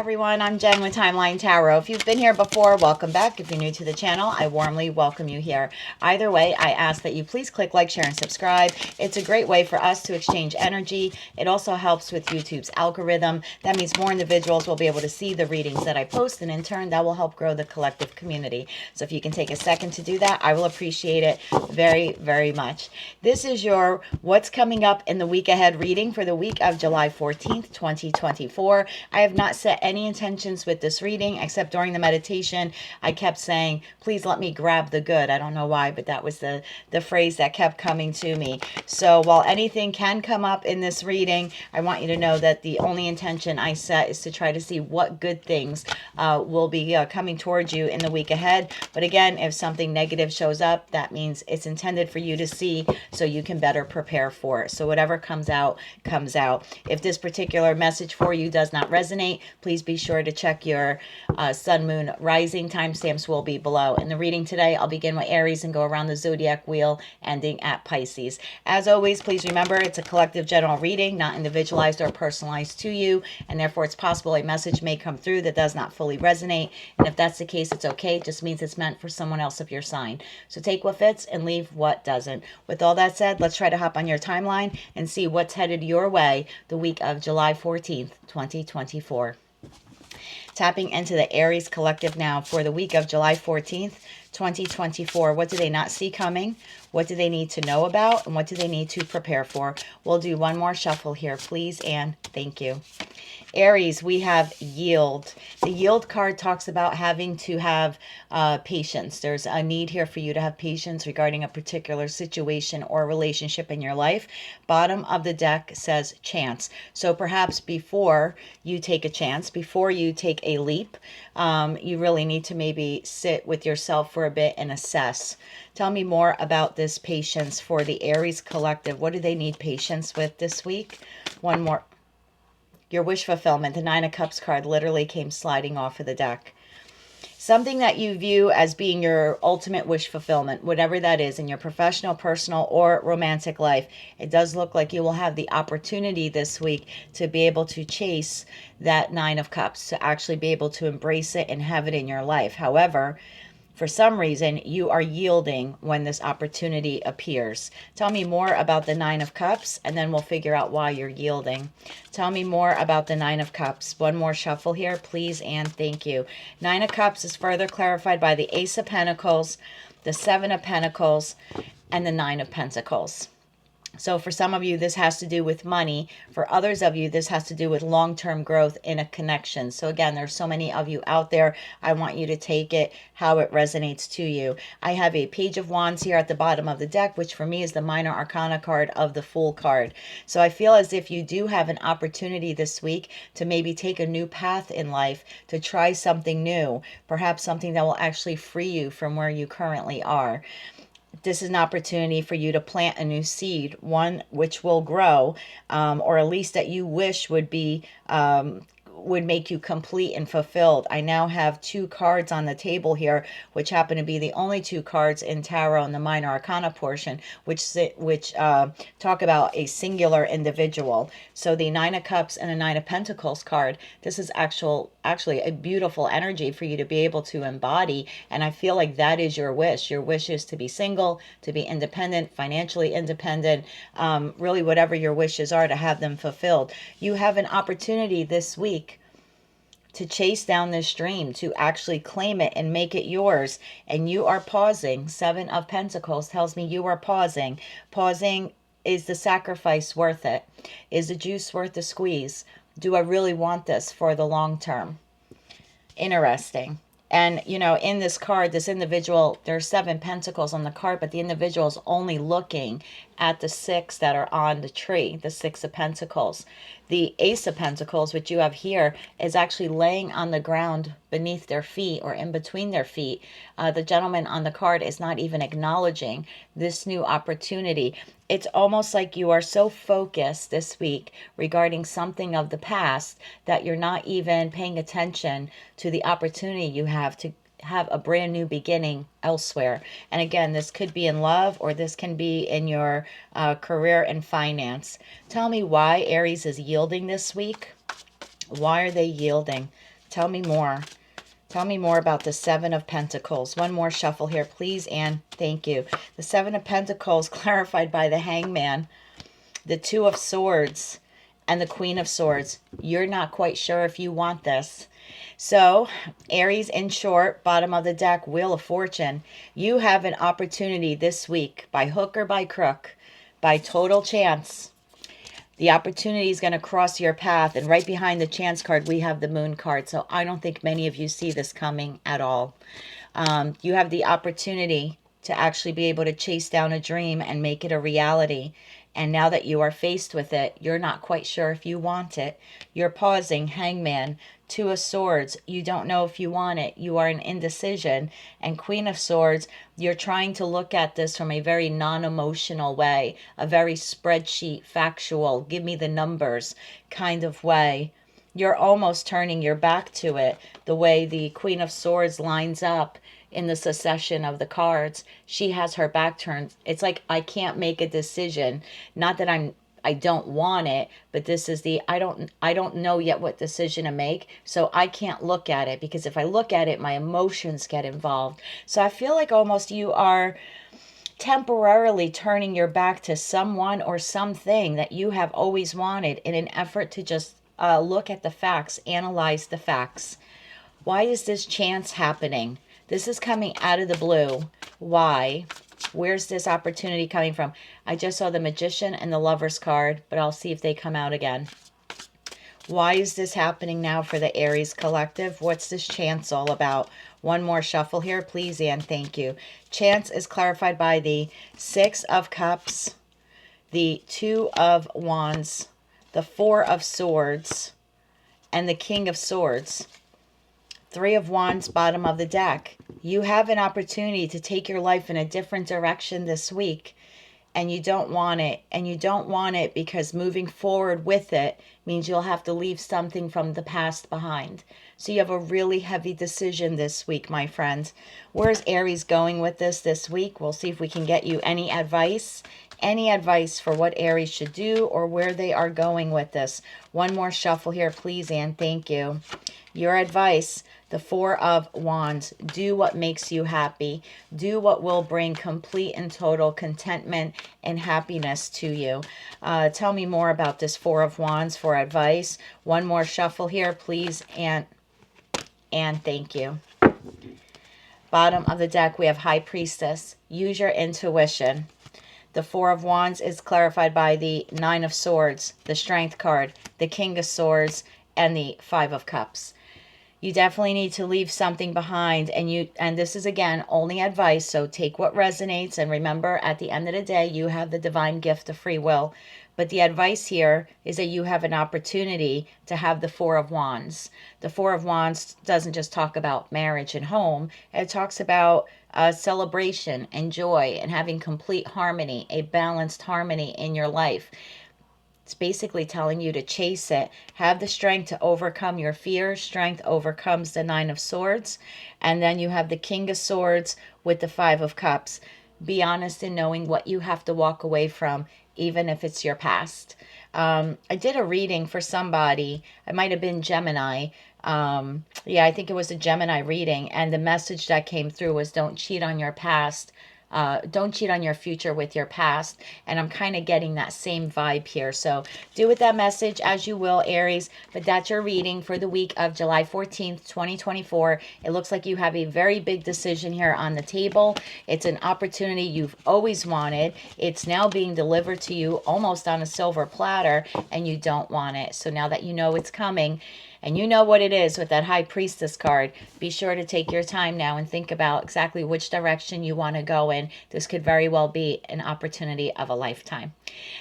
everyone, I'm Jen with Timeline Tarot. If you've been here before, welcome back. If you're new to the channel, I warmly welcome you here. Either way, I ask that you please click like, share, and subscribe. It's a great way for us to exchange energy. It also helps with YouTube's algorithm. That means more individuals will be able to see the readings that I post, and in turn, that will help grow the collective community. So if you can take a second to do that, I will appreciate it very, very much. This is your what's coming up in the week ahead reading for the week of July 14th, 2024. I have not set any intentions with this reading, except during the meditation, I kept saying, please let me grab the good. I don't know why, but that was the phrase that kept coming to me. So while anything can come up in this reading, I want you to know that the only intention I set is to try to see what good things will be coming towards you in the week ahead. But again, if something negative shows up, that means it's intended for you to see so you can better prepare for it. So whatever comes out, comes out. If this particular message for you does not resonate, please be sure to check your sun, moon, rising. Timestamps will be below. In the reading today, I'll begin with Aries and go around the zodiac wheel, ending at Pisces. As always, please remember it's a collective general reading, not individualized or personalized to you, and therefore it's possible a message may come through that does not fully resonate. And if that's the case, it's okay. It just means it's meant for someone else of your sign. So take what fits and leave what doesn't. With all that said, let's try to hop on your timeline and see what's headed your way the week of July 14th, 2024. Tapping into the Aries collective now for the week of July 14th, 2024. What do they not see coming? What do they need to know about? And what do they need to prepare for? We'll do one more shuffle here, please, and thank you. Aries, we have yield. The yield card talks about having to have patience. There's a need here for you to have patience regarding a particular situation or relationship in your life. Bottom of the deck says chance. So perhaps before you take a chance, before you take a leap, you really need to maybe sit with yourself for a bit and assess. Tell me more about this patience for the Aries collective. What do they need patience with this week? One more. Your wish fulfillment. The Nine of Cups card literally came sliding off of the deck. Something that you view as being your ultimate wish fulfillment, whatever that is, in your professional, personal, or romantic life. It does look like you will have the opportunity this week to be able to chase that Nine of Cups, to actually be able to embrace it and have it in your life. However, for some reason, you are yielding when this opportunity appears. Tell me more about the Nine of Cups, and then we'll figure out why you're yielding. Tell me more about the Nine of Cups. One more shuffle here, please, and thank you. Nine of Cups is further clarified by the Ace of Pentacles, the Seven of Pentacles, and the Nine of Pentacles. So for some of you, this has to do with money. For others of you, this has to do with long-term growth in a connection. So again, there's so many of you out there. I want you to take it how it resonates to you. I have a Page of Wands here at the bottom of the deck, which for me is the Minor Arcana card of the Fool card. So I feel as if you do have an opportunity this week to maybe take a new path in life, to try something new, perhaps something that will actually free you from where you currently are. This is an opportunity for you to plant a new seed, one which will grow, or at least that you wish would be would make you complete and fulfilled. I now have two cards on the table here, which happen to be the only two cards in tarot in the Minor Arcana portion, which talk about a singular individual. So the Nine of Cups and the Nine of Pentacles card, this is actually a beautiful energy for you to be able to embody, and I feel like that is your wish. Your wish is to be single, to be independent, financially independent, really whatever your wishes are, to have them fulfilled. You have an opportunity this week to chase down this dream, to actually claim it and make it yours. And you are pausing. Seven of Pentacles tells me you are pausing. Pausing, is the sacrifice worth it? Is the juice worth the squeeze? Do I really want this for the long term? Interesting. And, you know, in this card, this individual, there's seven pentacles on the card, but the individual is only looking at the six that are on the tree, the Six of Pentacles. The Ace of Pentacles, which you have here, is actually laying on the ground beneath their feet or in between their feet. The gentleman on the card is not even acknowledging this new opportunity. It's almost like you are so focused this week regarding something of the past that you're not even paying attention to the opportunity you have to have a brand new beginning elsewhere. And again, this could be in love, or this can be in your career and finance. Tell me why Aries is yielding this week. Why are they yielding? Tell me more. Tell me more about the Seven of Pentacles. One more shuffle here, please, and thank you. The Seven of Pentacles clarified by the Hangman, the Two of Swords, and the Queen of Swords. You're not quite sure if you want this. So, Aries, in short, bottom of the deck, Wheel of Fortune. You have an opportunity this week, by hook or by crook, by total chance. The opportunity is going to cross your path, and right behind the chance card, we have the Moon card. So I don't think many of you see this coming at all. You have the opportunity to actually be able to chase down a dream and make it a reality. And now that you are faced with it, you're not quite sure if you want it. You're pausing, Hangman, Two of Swords. You don't know if you want it. You are in indecision. And Queen of Swords, you're trying to look at this from a very non-emotional way, a very spreadsheet, factual, give me the numbers kind of way. You're almost turning your back to it, the way the Queen of Swords lines up in the succession of the cards. She has her back turned. It's like, I can't make a decision. Not that I don't want it, but this is the I don't know yet what decision to make, so I can't look at it, because if I look at it, my emotions get involved. So I feel like almost you are temporarily turning your back to someone or something that you have always wanted in an effort to just look at the facts, analyze the facts. Why is this chance happening? This is coming out of the blue. Why? Where's this opportunity coming from? I just saw the Magician and the Lover's card, but I'll see if they come out again. Why is this happening now for the Aries collective? What's this chance all about? One more shuffle here, please, and thank you. Chance is clarified by the Six of Cups, the Two of Wands, the Four of Swords, and the King of Swords. Three of Wands, bottom of the deck. You have an opportunity to take your life in a different direction this week, and you don't want it. And you don't want it because moving forward with it means you'll have to leave something from the past behind. So you have a really heavy decision this week, my friends. Where's Aries going with this week? We'll see if we can get you any advice for what Aries should do or where they are going with this. One more shuffle here, please, and thank you. Your advice, the Four of Wands. Do what makes you happy. Do what will bring complete and total contentment and happiness to you. Tell me more about this Four of Wands for advice. One more shuffle here, please, and thank you. Bottom of the deck, we have High Priestess. Use your intuition. The Four of Wands is clarified by the Nine of Swords, the Strength card, the King of Swords, and the Five of Cups. You definitely need to leave something behind, and this is, again, only advice, so take what resonates, and remember, at the end of the day, you have the divine gift of free will. But the advice here is that you have an opportunity to have the Four of Wands. The Four of Wands doesn't just talk about marriage and home. It talks about celebration and joy and having complete harmony, a balanced harmony in your life. It's basically telling you to chase it. Have the strength to overcome your fears. Strength overcomes the Nine of Swords. And then you have the King of Swords with the Five of Cups. Be honest in knowing what you have to walk away from, even if it's your past. I did a reading for somebody. It might have been Gemini. Yeah, I think it was a Gemini reading. And the message that came through was, don't cheat on your past. Don't cheat on your future with your past. And I'm kind of getting that same vibe here. So do with that message as you will, Aries. But that's your reading for the week of July 14th, 2024. It looks like you have a very big decision here on the table. It's an opportunity you've always wanted. It's now being delivered to you almost on a silver platter, and you don't want it. So now that you know it's coming, and you know what it is with that High Priestess card, be sure to take your time now and think about exactly which direction you want to go in. This could very well be an opportunity of a lifetime.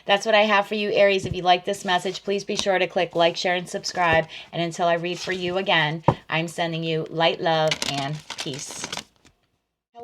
That's what I have for you, Aries. If you like this message, please be sure to click like, share, and subscribe. And until I read for you again, I'm sending you light, love, and peace.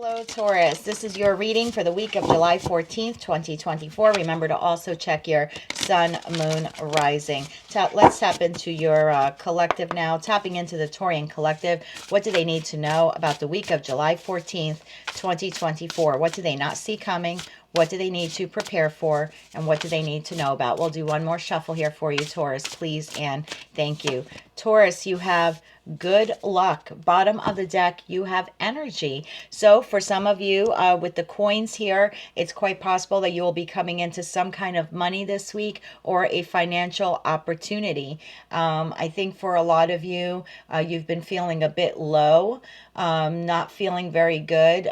Hello, Taurus. This is your reading for the week of July 14th, 2024. Remember to also check your sun, moon, rising. Let's tap into your collective now. Tapping into the Taurian collective. What do they need to know about the week of July 14th, 2024? What do they not see coming? What do they need to prepare for? And what do they need to know about? We'll do one more shuffle here for you, Taurus, please, and thank you. Taurus, you have good luck. Bottom of the deck, you have energy. So for some of you with the coins here, it's quite possible that you will be coming into some kind of money this week or a financial opportunity. I think for a lot of you, you've been feeling a bit low, not feeling very good,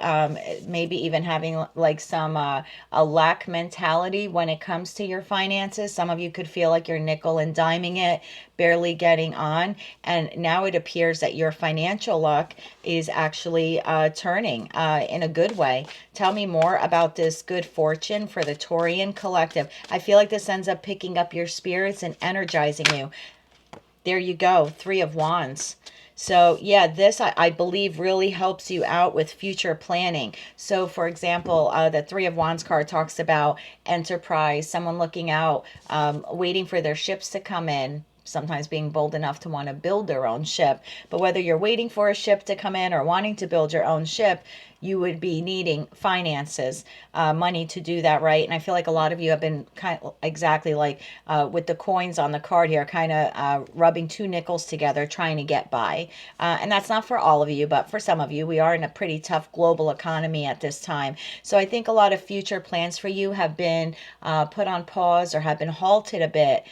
maybe even having like some a lack mentality when it comes to your finances. Some of you could feel like you're nickel and diming it, barely getting on, and now it appears that your financial luck is actually turning in a good way. Tell me more about this good fortune for the Taurian collective. I feel like this ends up picking up your spirits and energizing you. There you go, Three of Wands. So yeah, this I believe really helps you out with future planning. So for example, the Three of Wands card talks about enterprise, someone looking out, waiting for their ships to come in, sometimes being bold enough to want to build their own ship. But whether you're waiting for a ship to come in or wanting to build your own ship, you would be needing finances, money to do that, right? And I feel like a lot of you have been kind of exactly like with the coins on the card here, kind of rubbing two nickels together, trying to get by. And that's not for all of you, but for some of you, we are in a pretty tough global economy at this time. So I think a lot of future plans for you have been put on pause or have been halted a bit.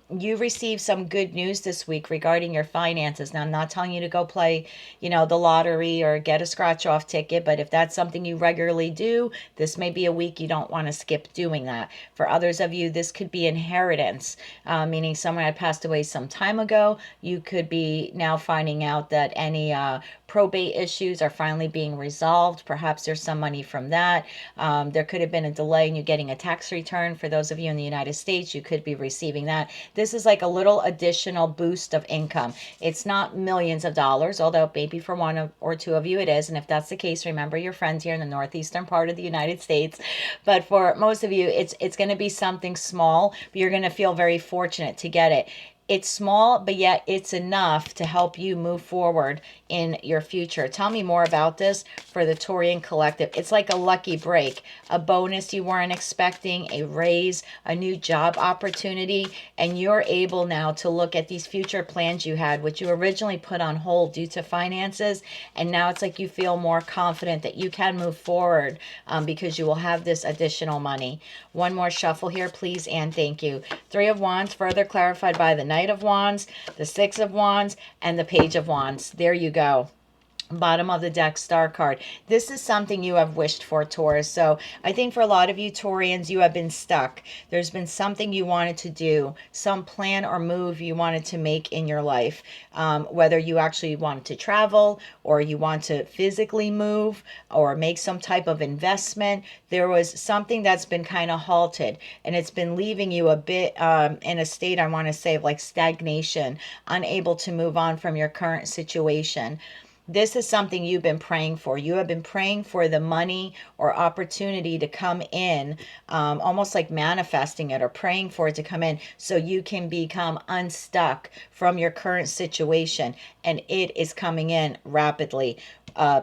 You received some good news this week regarding your finances. Now, I'm not telling you to go play, the lottery or get a scratch-off ticket, but if that's something you regularly do, this may be a week you don't want to skip doing that. For others of you, this could be inheritance, meaning someone had passed away some time ago. You could be now finding out that any probate issues are finally being resolved. Perhaps there's some money from that. There could have been a delay in you getting a tax return. For those of you in the United States, you could be receiving that. This is like a little additional boost of income. It's not millions of dollars, although maybe for one or two of you it is. And if that's the case, remember your friends here in the northeastern part of the United States. But for most of you, it's going to be something small, but you're going to feel very fortunate to get it. It's small, but yet it's enough to help you move forward in your future. Tell me more about this for the Taurian collective. It's like a lucky break, a bonus you weren't expecting, a raise, a new job opportunity, and you're able now to look at these future plans you had, which you originally put on hold due to finances, and now it's like you feel more confident that you can move forward because you will have this additional money. One more shuffle here, please, and thank you. Three of Wands, further clarified by the Knight of Wands, the Six of Wands, and the Page of Wands. There you go. Bottom of the deck, Star card. This is something you have wished for, Taurus. So I think for a lot of you Taurians, you have been stuck. There's been something you wanted to do, some plan or move you wanted to make in your life, whether you actually wanted to travel or you want to physically move or make some type of investment. There was something that's been kind of halted, and it's been leaving you a bit in a state, I want to say, of like stagnation, unable to move on from your current situation. This is something you've been praying for. You have been praying for the money or opportunity to come in, almost like manifesting it or praying for it to come in so you can become unstuck from your current situation. And it is coming in rapidly.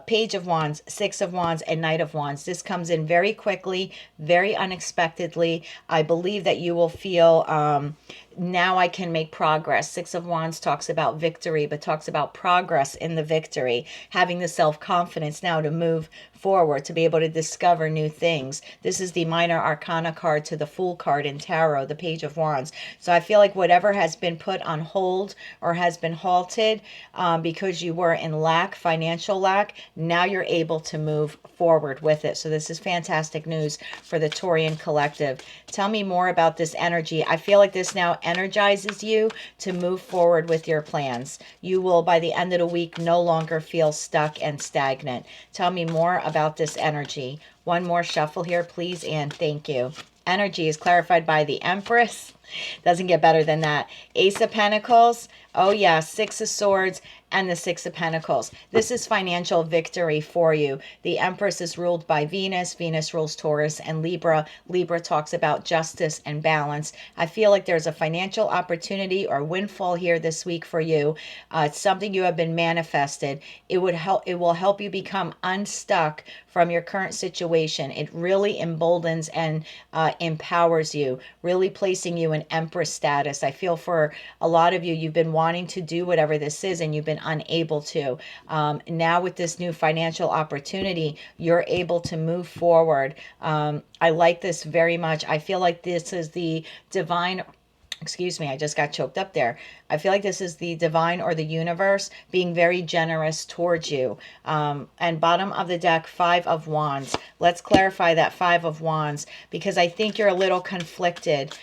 Page of Wands, Six of Wands, and Knight of Wands. This comes in very quickly, very unexpectedly. I believe that you will feel now I can make progress. Six of Wands talks about victory, but talks about progress in the victory, having the self-confidence now to move forward, to be able to discover new things. This is the minor arcana card to the Fool card in Tarot, the Page of Wands. So I feel like whatever has been put on hold or has been halted because you were in lack, financial lack, now you're able to move forward with it. So this is fantastic news for the Taurian collective. Tell me more about this energy. I feel like this now energizes you to move forward with your plans. You will, by the end of the week, no longer feel stuck and stagnant. Tell me more about this energy. One more shuffle here, please, and thank you. Energy is clarified by the Empress. Doesn't get better than that. Ace of Pentacles. Oh yeah, Six of Swords and the Six of Pentacles. This is financial victory for you. The Empress is ruled by Venus. Venus rules Taurus and Libra. Libra talks about justice and balance. I feel like there's a financial opportunity or windfall here this week for you. It's something you have been manifested. It will help you become unstuck from your current situation. It really emboldens and empowers you, really placing you in an Empress status. I feel for a lot of you, you've been wanting to do whatever this is and you've been unable to. Now with this new financial opportunity, you're able to move forward. I like this very much. I feel like this is the divine, excuse me, I just got choked up there. I feel like this is the divine or the universe being very generous towards you. And bottom of the deck, 5 of Wands. Let's clarify that 5 of Wands, because I think you're a little conflicted,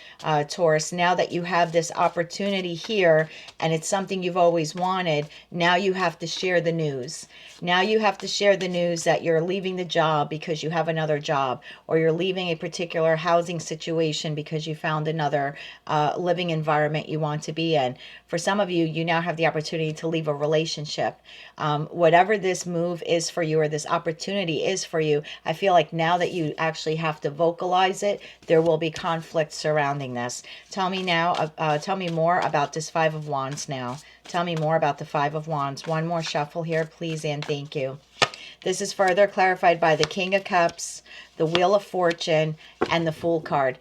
Taurus. Now that you have this opportunity here and it's something you've always wanted, now you have to share the news. Now you have to share the news that you're leaving the job because you have another job, or you're leaving a particular housing situation because you found another living environment you want to be in. For some of you, you now have the opportunity to leave a relationship. Whatever this move is for you, or this opportunity is for you, I feel like now that you actually have to vocalize it, there will be conflict surrounding this. Tell me now, tell me more about this 5 of Wands now. Tell me more about the 5 of Wands. One more shuffle here, please, and thank you. This is further clarified by the King of Cups, the Wheel of Fortune, and the Fool card.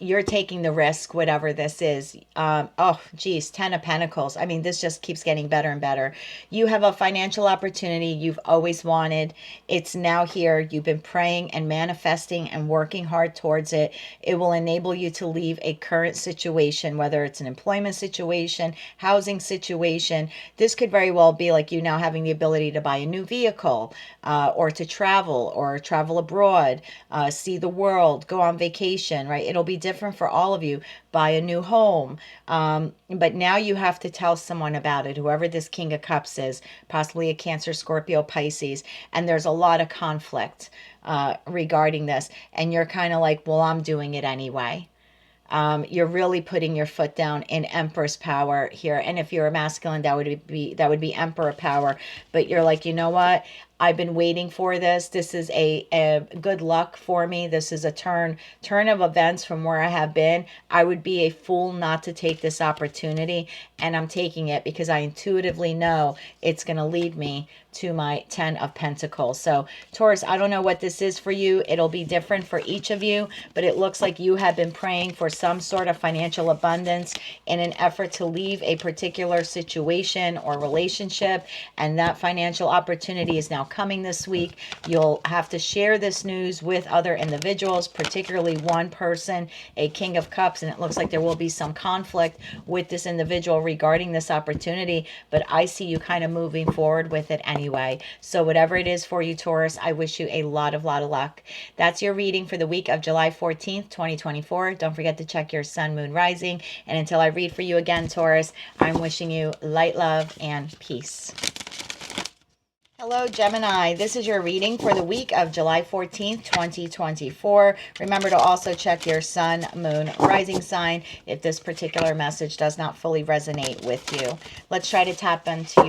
You're taking the risk, whatever this is. Oh, geez, 10 of Pentacles. I mean, this just keeps getting better and better. You have a financial opportunity you've always wanted. It's now here. You've been praying and manifesting and working hard towards it. It will enable you to leave a current situation, whether it's an employment situation, housing situation. This could very well be like you now having the ability to buy a new vehicle, or to travel abroad, see the world, go on vacation, right? It'll be different for all of you. Buy a new home. But now you have to tell someone about it, whoever this King of Cups is, possibly a Cancer, Scorpio, Pisces. And there's a lot of conflict regarding this. And you're kind of like, well, I'm doing it anyway. You're really putting your foot down in Empress power here. And if you're a masculine, that would be Emperor power. But you're like, you know what? I've been waiting for this. This is a good luck for me. This is a turn of events from where I have been. I would be a fool not to take this opportunity, and I'm taking it because I intuitively know it's going to lead me to my 10 of Pentacles. So Taurus, I don't know what this is for you. It'll be different for each of you, but it looks like you have been praying for some sort of financial abundance in an effort to leave a particular situation or relationship, and that financial opportunity is now coming this week. You'll have to share this news with other individuals, particularly one person, a King of Cups, and it looks like there will be some conflict with this individual regarding this opportunity, but I see you kind of moving forward with it anyway. So whatever it is for you, Taurus, I wish you a lot of luck. That's your reading for the week of July 14th, 2024. Don't forget to check your sun, moon, rising. And until I read for you again, Taurus, I'm wishing you light, love, and peace. Hello, Gemini. This is your reading for the week of July 14th, 2024. Remember to also check your sun, moon, rising sign if this particular message does not fully resonate with you. Let's try to tap into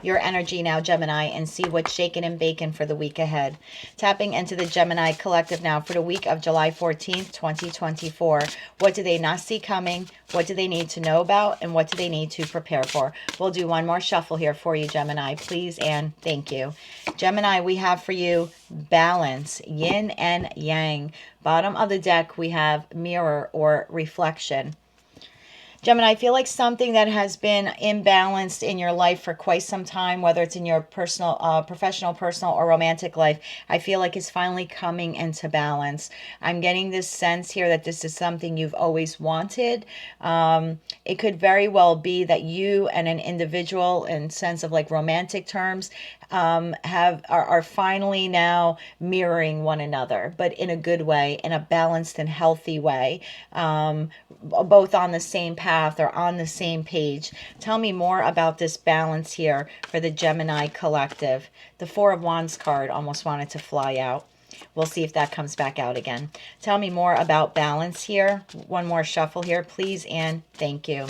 your energy now, Gemini, and see what's shaking and baking for the week ahead. Tapping into the Gemini collective now for the week of July 14th, 2024. What do they not see coming? What do they need to know about? And what do they need to prepare for? We'll do one more shuffle here for you, Gemini, please, and thank you. Gemini, we have for you balance, yin and yang. Bottom of the deck, we have mirror or reflection. Gemini, I feel like something that has been imbalanced in your life for quite some time, whether it's in your personal, professional, personal, or romantic life, I feel like is finally coming into balance. I'm getting this sense here that this is something you've always wanted. It could very well be that you and an individual, in sense of like romantic terms, are finally now mirroring one another, but in a good way, in a balanced and healthy way, both on the same path or on the same page. Tell me more about this balance here for the Gemini collective. The 4 of Wands card almost wanted to fly out. We'll see if that comes back out again. Tell me more about balance here. One more shuffle here, please, and thank you.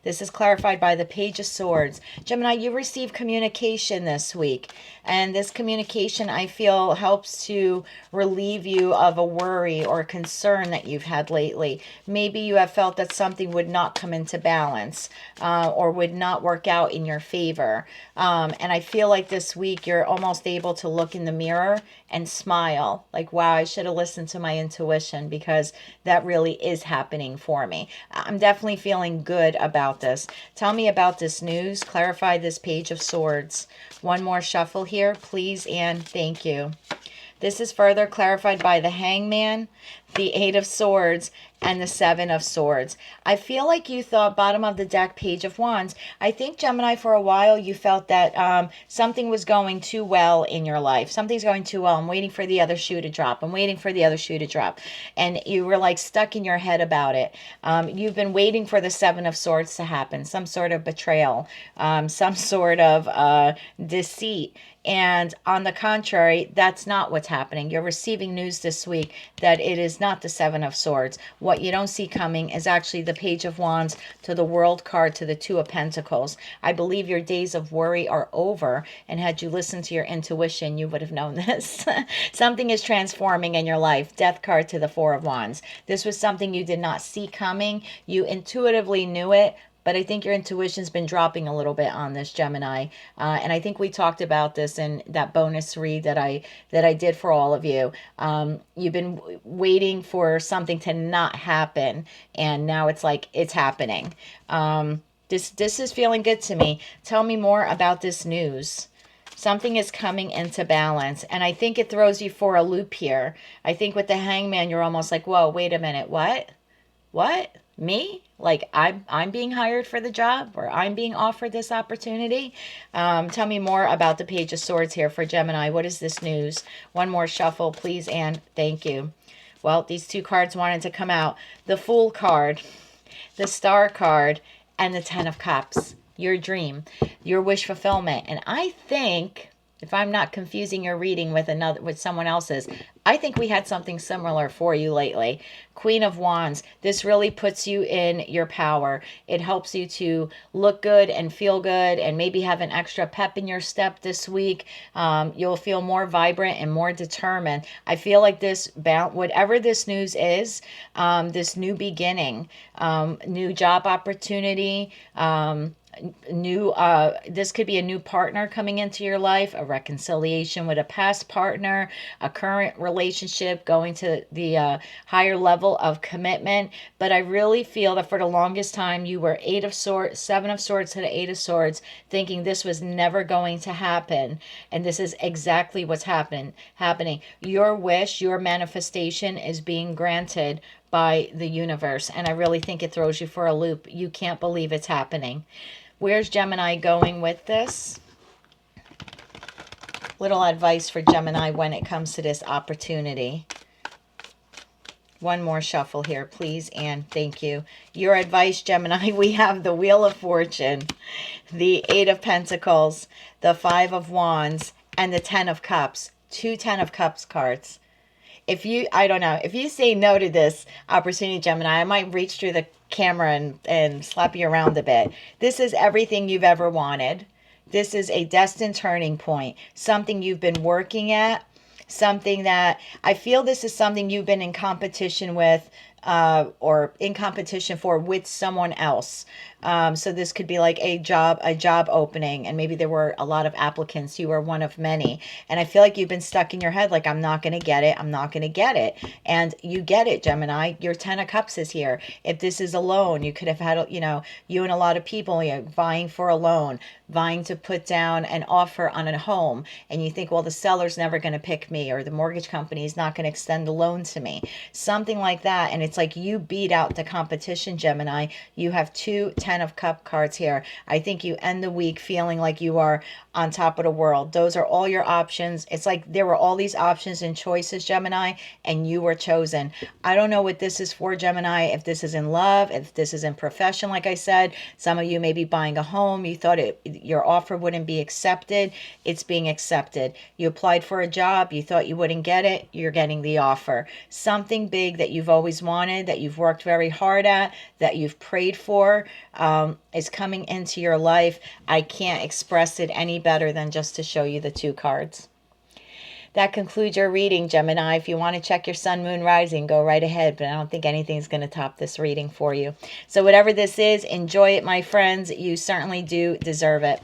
This is clarified by the Page of Swords. Gemini, you receive communication this week. And this communication, I feel, helps to relieve you of a worry or concern that you've had lately. Maybe you have felt that something would not come into balance or would not work out in your favor. And I feel like this week you're almost able to look in the mirror and smile. Like, wow, I should have listened to my intuition, because that really is happening for me. I'm definitely feeling good about this. Tell me about this news. Clarify this Page of Swords. One more shuffle here, please, and thank you. This is further clarified by the Hangman, the Eight of Swords, and the Seven of Swords. I feel like you thought, bottom of the deck, Page of Wands. I think, Gemini, for a while you felt that something was going too well in your life. Something's going too well. I'm waiting for the other shoe to drop. I'm waiting for the other shoe to drop. And you were like stuck in your head about it. You've been waiting for the Seven of Swords to happen. Some sort of betrayal. Some sort of deceit. And on the contrary, that's not what's happening. You're receiving news this week that it is not the Seven of Swords. What you don't see coming is actually the Page of Wands to the World card to the Two of Pentacles. I believe your days of worry are over. And had you listened to your intuition, you would have known this. Something is transforming in your life. Death card to the Four of Wands. This was something you did not see coming. You intuitively knew it. But I think your intuition's been dropping a little bit on this, Gemini. And I think we talked about this in that bonus read that I did for all of you. You've been waiting for something to not happen, and now it's like it's happening. This is feeling good to me. Tell me more about this news. Something is coming into balance, and I think it throws you for a loop here. I think with the Hangman, you're almost like, whoa, wait a minute, what? What? Me? Like I'm being hired for the job, or I'm being offered this opportunity? Tell me more about the Page of Swords here for Gemini. What is this news? One more shuffle, please, and thank you. Well, these two cards wanted to come out. The Fool card, the Star card, and the Ten of Cups. Your dream, your wish fulfillment. And I think, if I'm not confusing your reading with someone else's, I think we had something similar for you lately. Queen of Wands. This really puts you in your power. It helps you to look good and feel good, and maybe have an extra pep in your step this week. You'll feel more vibrant and more determined. I feel like this, whatever this news is, this new beginning, new job opportunity, this could be a new partner coming into your life, a reconciliation with a past partner, a current relationship, going to the higher level of commitment. But I really feel that for the longest time you were Seven of Swords to the Eight of Swords, thinking this was never going to happen, and this is exactly what's happening. Your wish, your manifestation is being granted by the universe, and I really think it throws you for a loop. You can't believe it's happening. Where's Gemini going with this? Little advice for Gemini when it comes to this opportunity. One more shuffle here, please, and thank you. Your advice, Gemini, we have the Wheel of Fortune, the Eight of Pentacles, the Five of Wands, and the Ten of Cups. Two Ten of Cups cards. I don't know, if you say no to this opportunity, Gemini, I might reach through the camera and slap you around a bit. This is everything you've ever wanted. This is a destined turning point, something you've been working at, something that I feel this is something you've been in competition with, or in competition for with someone else. So this could be like a job opening, and maybe there were a lot of applicants. You were one of many. And I feel like you've been stuck in your head, like, I'm not going to get it. I'm not going to get it. And you get it, Gemini. Your Ten of Cups is here. If this is a loan, you could have had, you and a lot of people, vying for a loan, vying to put down an offer on a home. And you think, well, the seller's never going to pick me, or the mortgage company is not going to extend the loan to me. Something like that. And it's like you beat out the competition, Gemini. You have two Ten of Cup cards here. I think you end the week feeling like you are on top of the world. Those are all your options. It's like there were all these options and choices, Gemini, and you were chosen. I don't know what this is for, Gemini, if this is in love, if this is in profession. Like I said, some of you may be buying a home. You thought your offer wouldn't be accepted. It's being accepted. You applied for a job. You thought you wouldn't get it. You're getting the offer. Something big that you've always wanted, that you've worked very hard at, that you've prayed for. is coming into your life. I can't express it any better than just to show you the 2 cards. That concludes your reading, Gemini. If you want to check your sun, moon, rising, go right ahead. But I don't think anything's going to top this reading for you. So whatever this is, enjoy it, my friends. You certainly do deserve it.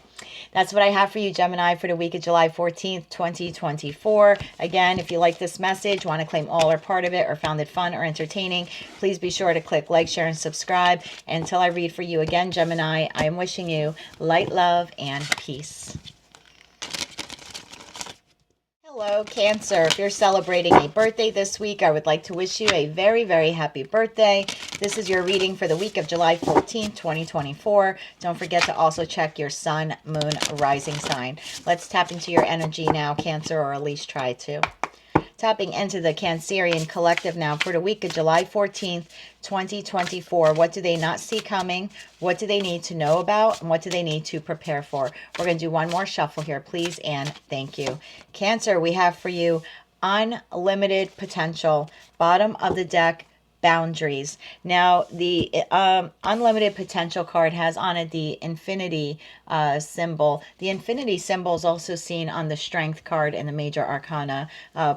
That's what I have for you, Gemini, for the week of July 14th, 2024. Again, if you like this message, want to claim all or part of it, or found it fun or entertaining, please be sure to click like, share, and subscribe. And until I read for you again, Gemini, I am wishing you light, love, and peace. Hello, Cancer. If you're celebrating a birthday this week, I would like to wish you a very, very happy birthday. This is your reading for the week of July 14th, 2024. Don't forget to also check your sun, moon, rising sign. Let's tap into your energy now, Cancer, or at least try to. Tapping into the Cancerian collective now for the week of July 14th, 2024. What do they not see coming? What do they need to know about? And what do they need to prepare for? We're going to do one more shuffle here, please, and thank you. Cancer, we have for you unlimited potential. Bottom of the deck, boundaries. Now, the unlimited potential card has on it the infinity symbol. The infinity symbol is also seen on the strength card in the major arcana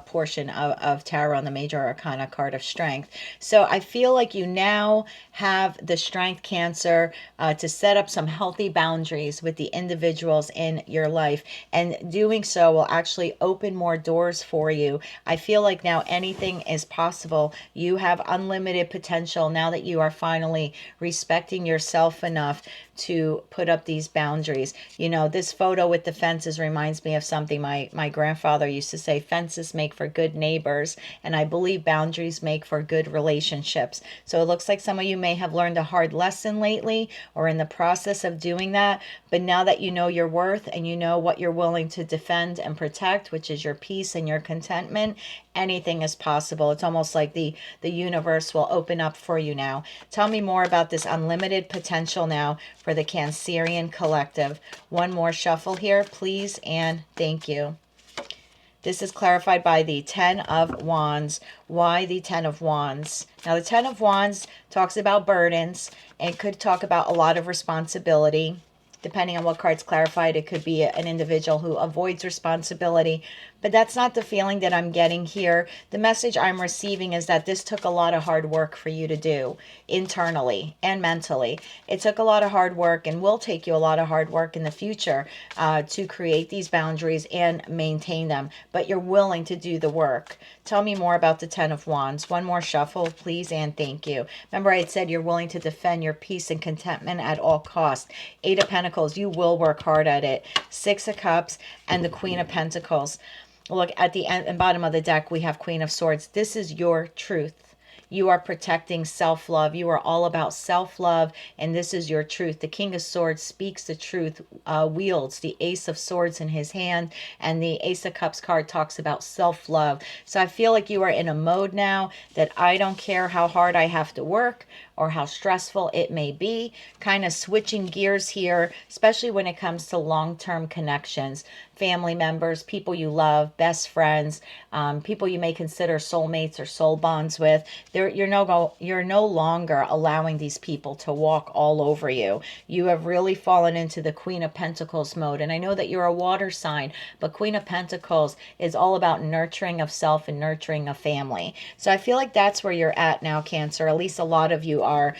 portion of tarot, on the major arcana card of strength. So I feel like you now have the strength, Cancer, to set up some healthy boundaries with the individuals in your life. And doing so will actually open more doors for you. I feel like now anything is possible. You have unlimited potential now that you are finally respecting yourself enough to put up these boundaries. You know, this photo with the fences reminds me of something my grandfather used to say: fences make for good neighbors, and I believe boundaries make for good relationships. So it looks like some of you may have learned a hard lesson lately, or in the process of doing that, but now that you know your worth and you know what you're willing to defend and protect, which is your peace and your contentment, anything is possible. It's almost like the universe will open up for you now. Tell me more about this unlimited potential now for the Cancerian collective. One more shuffle here, please, and thank you. This is clarified by the 10 of Wands. Why the 10 of Wands? Now, the 10 of Wands talks about burdens and could talk about a lot of responsibility. Depending on what card's clarified, it could be an individual who avoids responsibility. But that's not the feeling that I'm getting here. The message I'm receiving is that this took a lot of hard work for you to do internally and mentally. It took a lot of hard work and will take you a lot of hard work in the future to create these boundaries and maintain them. But you're willing to do the work. Tell me more about the 10 of Wands. One more shuffle, please, and thank you. Remember, I had said you're willing to defend your peace and contentment at all costs. 8 of Pentacles, you will work hard at it. 6 of Cups and the Queen of Pentacles. Look, at the end and bottom of the deck, we have Queen of Swords. This is your truth. You are protecting self-love. You are all about self-love, and this is your truth. The King of Swords speaks the truth, wields the Ace of Swords in his hand, and the Ace of Cups card talks about self-love. So I feel like you are in a mode now that I don't care how hard I have to work or how stressful it may be, kind of switching gears here, especially when it comes to long-term connections, family members, people you love, best friends, people you may consider soulmates or soul bonds with. You're no longer allowing these people to walk all over you. You have really fallen into the Queen of Pentacles mode. And I know that you're a water sign, but Queen of Pentacles is all about nurturing of self and nurturing of family. So I feel like that's where you're at now, Cancer. At least a lot of you are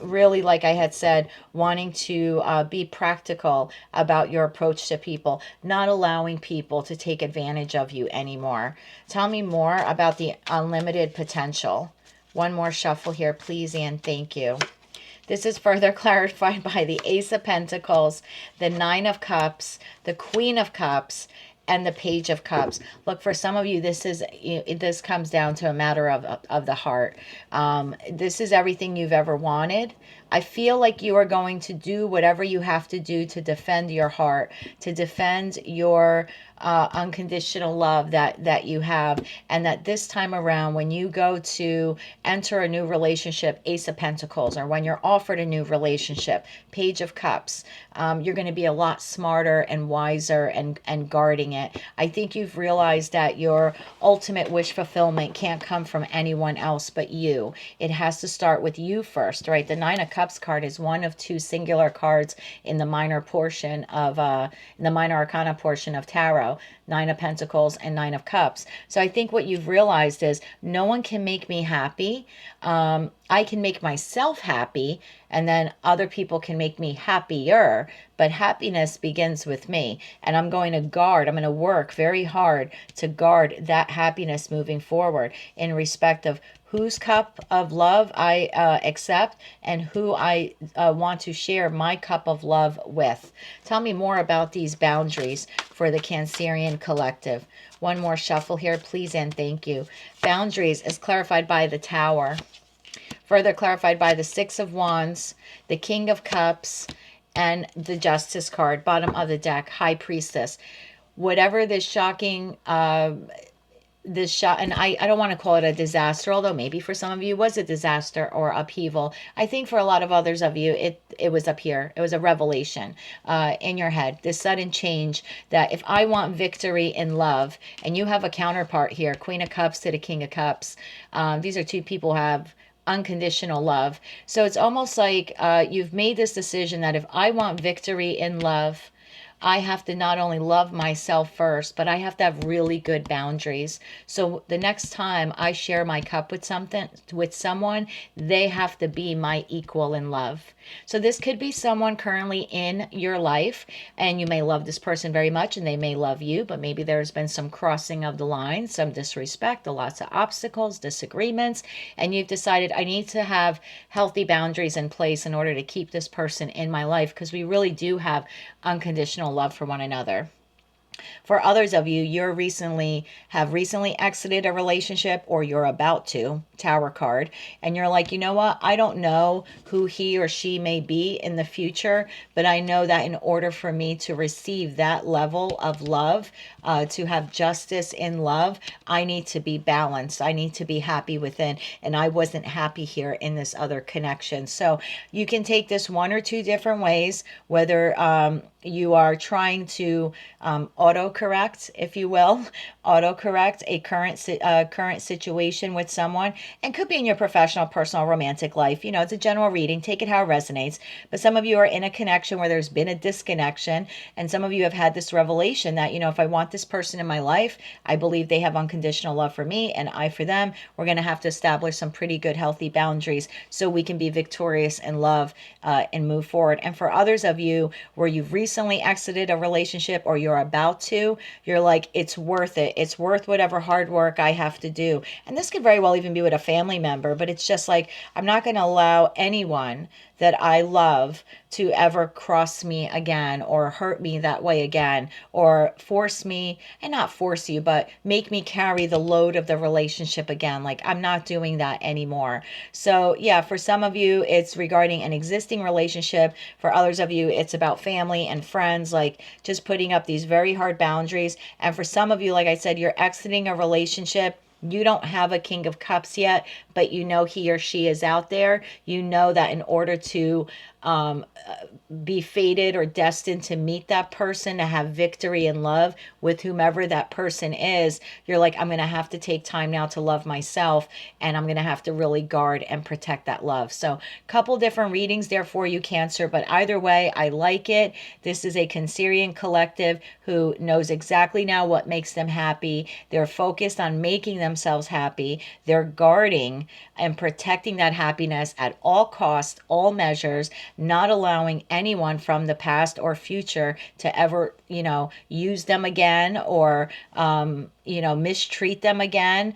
really, like I had said, wanting to be practical about your approach to people, not allowing people to take advantage of you anymore. Tell me more about the unlimited potential. One more shuffle here, please, and thank you. This is further clarified by the Ace of Pentacles, the 9 of Cups, the Queen of Cups, and the Page of Cups. Look, for some of you, this comes down to a matter of the heart. This is everything you've ever wanted. I feel like you are going to do whatever you have to do to defend your heart, to defend your unconditional love that you have, and that this time around, when you go to enter a new relationship, Ace of Pentacles, or when you're offered a new relationship, Page of Cups, you're going to be a lot smarter and wiser and guarding it. I think you've realized that your ultimate wish fulfillment can't come from anyone else but you. It has to start with you first, right? The 9 of Cups card is one of two singular cards in the minor portion of, in the minor arcana portion of tarot, Nine of Pentacles and Nine of Cups. So I think what you've realized is no one can make me happy. I can make myself happy, and then other people can make me happier. But happiness begins with me, and I'm going to work very hard to guard that happiness moving forward in respect of whose cup of love I accept and who I want to share my cup of love with. Tell me more about these boundaries for the Cancerian collective. One more shuffle here, please, and thank you. Boundaries is clarified by the Tower. Further clarified by the Six of Wands, the King of Cups, and the Justice card, bottom of the deck, High Priestess. Whatever this shocking and I don't want to call it a disaster, although maybe for some of you it was a disaster or upheaval. I think for a lot of others of you, it was up here. It was a revelation in your head, this sudden change that if I want victory in love, and you have a counterpart here, Queen of Cups to the King of Cups. These are two people who have unconditional love. So it's almost like you've made this decision that if I want victory in love, I have to not only love myself first, but I have to have really good boundaries. So the next time I share my cup with someone, they have to be my equal in love. So this could be someone currently in your life, and you may love this person very much and they may love you, but maybe there's been some crossing of the line, some disrespect, lots of obstacles, disagreements, and you've decided I need to have healthy boundaries in place in order to keep this person in my life, because we really do have unconditional love for one another. For others of you, have recently exited a relationship, or you're about to, Tower card, and you're like, you know what? I don't know who he or she may be in the future, but I know that in order for me to receive that level of love, to have justice in love, I need to be balanced. I need to be happy within, and I wasn't happy here in this other connection. So you can take this one or two different ways, whether you are trying to autocorrect, if you will, autocorrect a current situation with someone, and could be in your professional, personal, romantic life. You know, it's a general reading. Take it how it resonates. But some of you are in a connection where there's been a disconnection, and some of you have had this revelation that, you know, if I want this person in my life, I believe they have unconditional love for me and I for them. We're going to have to establish some pretty good, healthy boundaries so we can be victorious in love and move forward. And for others of you where you've recently exited a relationship, or you're about to, you're like, it's worth it. It's worth whatever hard work I have to do. And this could very well even be with a family member, but it's just like, I'm not going to allow anyone that I love to ever cross me again, or hurt me that way again, or force me, and not force you, but make me carry the load of the relationship again. Like, I'm not doing that anymore. So yeah, for some of you, it's regarding an existing relationship. For others of you, it's about family and friends, like just putting up these very hard boundaries. And for some of you, like I said, you're exiting a relationship. You don't have a King of Cups yet, but you know he or she is out there. You know that in order to be fated or destined to meet that person, to have victory and love with whomever that person is, you're like, I'm going to have to take time now to love myself, and I'm going to have to really guard and protect that love. So a couple different readings there for you, Cancer, but either way, I like it. This is a Cancerian collective who knows exactly now what makes them happy. They're focused on making themselves happy. They're guarding and protecting that happiness at all costs, all measures, not allowing anyone from the past or future to ever, you know, use them again, or you know, mistreat them again.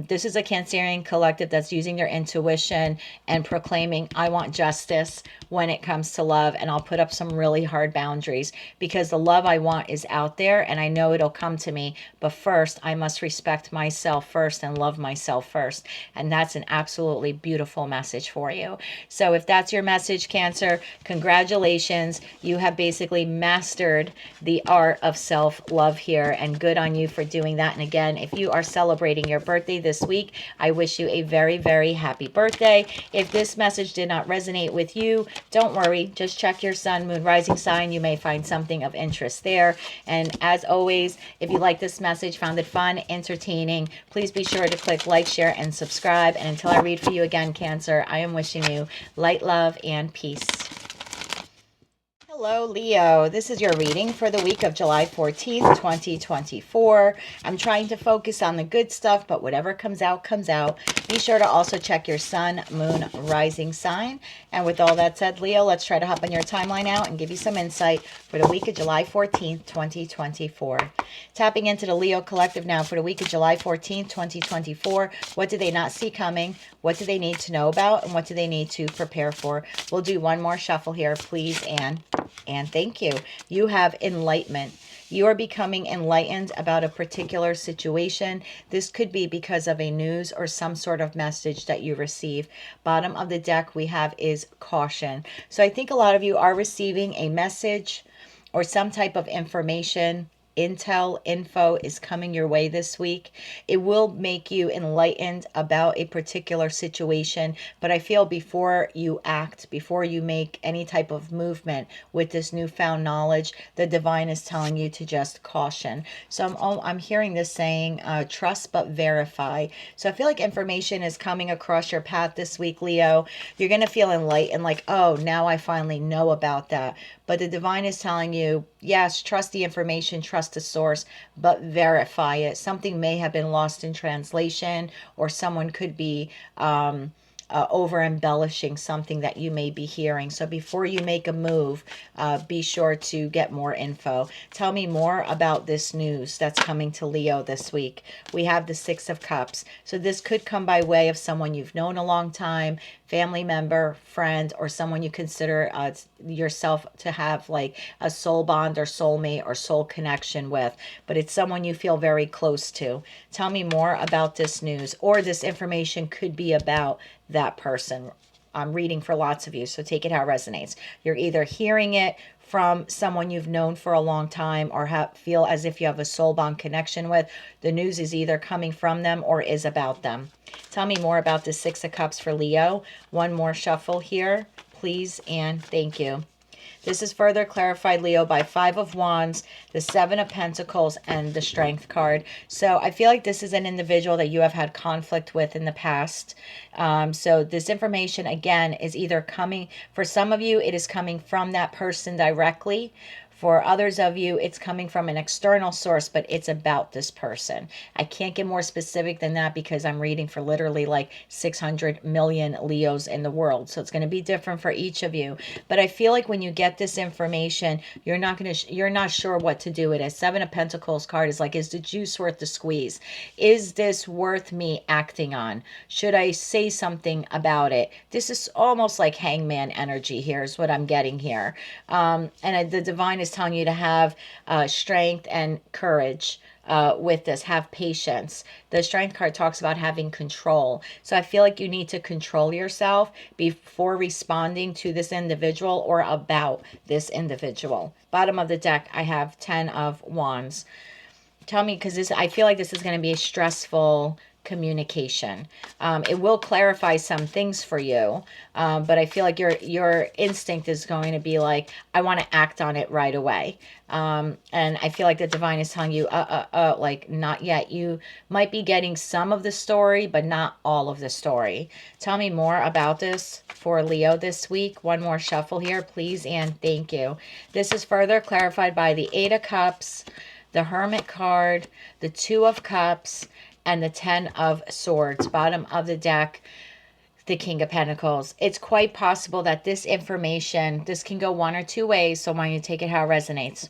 This is a Cancerian collective that's using their intuition and proclaiming, I want justice when it comes to love, and I'll put up some really hard boundaries, because the love I want is out there and I know it'll come to me. But first, I must respect myself first and love myself first. And that's an absolutely beautiful message for you. So if that's your message, Cancer, congratulations. You have basically mastered the art of self-love here, and good on you for doing doing that. And again, if you are celebrating your birthday this week, I wish you a very, very happy birthday. If this message did not resonate with you, don't worry. Just check your sun, moon, rising sign. You may find something of interest there. And as always, if you like this message, found it fun, entertaining, please be sure to click like, share, and subscribe. And until I read for you again, Cancer, I am wishing you light, love, and peace. Hello, Leo. This is your reading for the week of July 14th, 2024. I'm trying to focus on the good stuff, but whatever comes out, comes out. Be sure to also check your sun, moon, rising sign. And with all that said, Leo, let's try to hop on your timeline out and give you some insight for the week of July 14th, 2024. Tapping into the Leo collective now for the week of July 14th, 2024. What do they not see coming? What do they need to know about? And what do they need to prepare for? We'll do one more shuffle here, please, and thank you. You have enlightenment. You are becoming enlightened about a particular situation. This could be because of a news or some sort of message that you receive. Bottom of the deck we have is caution. So I think a lot of you are receiving a message or some type of information. Info is coming your way this week. It will make you enlightened about a particular situation, but I feel before you act, before you make any type of movement with this newfound knowledge, the divine is telling you to just caution. So I'm hearing this saying, trust but verify. So I feel like information is coming across your path this week, Leo. You're going to feel enlightened, like, oh, now I finally know about that. But the divine is telling you, yes, trust the information, trust the source, but verify it. Something may have been lost in translation, or someone could be over embellishing something that you may be hearing. So before you make a move, be sure to get more info. Tell me more about this news that's coming to Leo this week. We have the Six of Cups. So this could come by way of someone you've known a long time, family member, friend, or someone you consider yourself to have like a soul bond or soulmate or soul connection with, but it's someone you feel very close to. Tell me more about this news, or this information could be about that person. I'm reading for lots of you, so take it how it resonates. You're either hearing it from someone you've known for a long time, or feel as if you have a soul bond connection with. The news is either coming from them or is about them. Tell me more about the Six of Cups for Leo. One more shuffle here, please, and thank you. This is further clarified, Leo, by Five of Wands, the Seven of Pentacles, and the Strength card. So I feel like this is an individual that you have had conflict with in the past. So this information, again, is either coming, for some of you, it is coming from that person directly. For others of you, it's coming from an external source, but it's about this person. I can't get more specific than that because I'm reading for literally like 600 million Leos in the world. So it's going to be different for each of you. But I feel like when you get this information, you're not sure what to do with it. Seven of Pentacles card is like, is the juice worth the squeeze? Is this worth me acting on? Should I say something about it? This is almost like hangman energy here is what I'm getting here. And the divine is telling you to have strength and courage with this. Have patience. The Strength card talks about having control. So I feel like you need to control yourself before responding to this individual or about this individual. Bottom of the deck, I have 10 of Wands. Tell me, because I feel like this is going to be a stressful communication. It will clarify some things for you, but I feel like your instinct is going to be like, I want to act on it right away. And I feel like the divine is telling you, like, not yet. You might be getting some of the story, but not all of the story. Tell me more about this for Leo this week. One more shuffle here, please, and thank you. This is further clarified by the Eight of Cups, the Hermit card, the Two of Cups, and the 10 of Swords. Bottom of the deck, the King of Pentacles. It's quite possible that this information, this can go one or two ways, so I want you to take it how it resonates.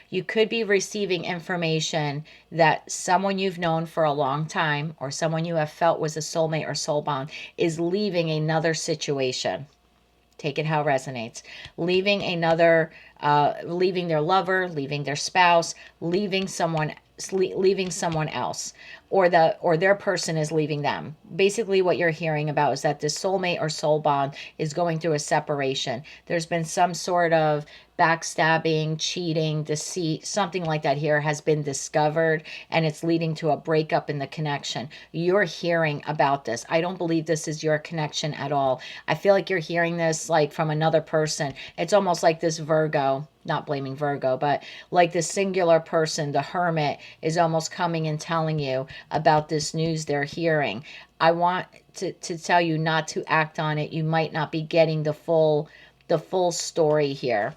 You could be receiving information that someone you've known for a long time, or someone you have felt was a soulmate or soul bond, is leaving another situation. Take it how it resonates. Leaving another, leaving their lover, leaving their spouse, leaving someone leaving someone else, or their person is leaving them. Basically what you're hearing about is that this soulmate or soul bond is going through a separation. There's been some sort of backstabbing, cheating, deceit, something like that here has been discovered, and it's leading to a breakup in the connection. You're hearing about this. I don't believe this is your connection at all. I feel like you're hearing this like from another person. It's almost like this Virgo, not blaming Virgo, but like the singular person, the hermit, is almost coming and telling you about this news they're hearing. I want to tell you not to act on it. You might not be getting the full story here.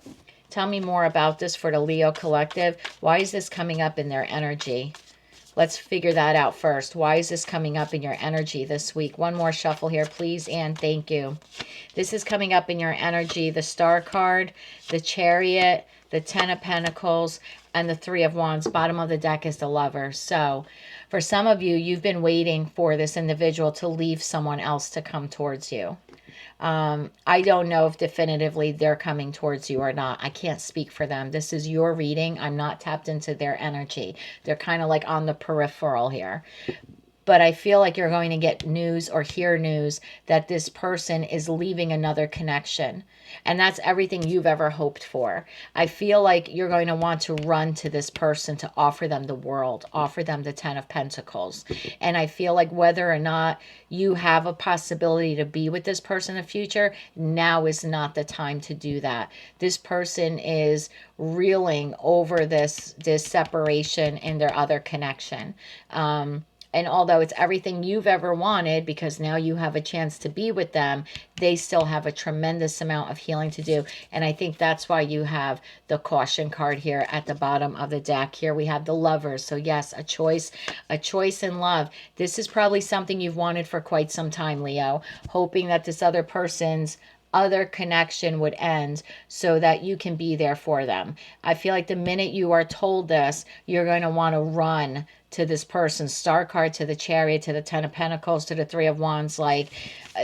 Tell me more about this for the Leo collective. Why is this coming up in their energy? Let's figure that out first. Why is this coming up in your energy this week? One more shuffle here, please, and thank you. This is coming up in your energy. The Star card, the Chariot, the Ten of Pentacles, and the Three of Wands. Bottom of the deck is the Lover. So for some of you, you've been waiting for this individual to leave someone else to come towards you. I don't know if definitively they're coming towards you or not. I can't speak for them. This is your reading. I'm not tapped into their energy. They're kind of like on the peripheral here. But I feel like you're going to get news or hear news that this person is leaving another connection. And that's everything you've ever hoped for. I feel like you're going to want to run to this person to offer them the world, offer them the Ten of Pentacles. And I feel like whether or not you have a possibility to be with this person in the future, now is not the time to do that. This person is reeling over this separation in their other connection. And although it's everything you've ever wanted, because now you have a chance to be with them, they still have a tremendous amount of healing to do. And I think that's why you have the Caution card here at the bottom of the deck. Here we have the Lovers. So yes, a choice in love. This is probably something you've wanted for quite some time, Leo, hoping that this other person's other connection would end so that you can be there for them. I feel like the minute you are told this, you're going to want to run to this person. Star card, to the Chariot, to the Ten of Pentacles, to the Three of Wands. Like,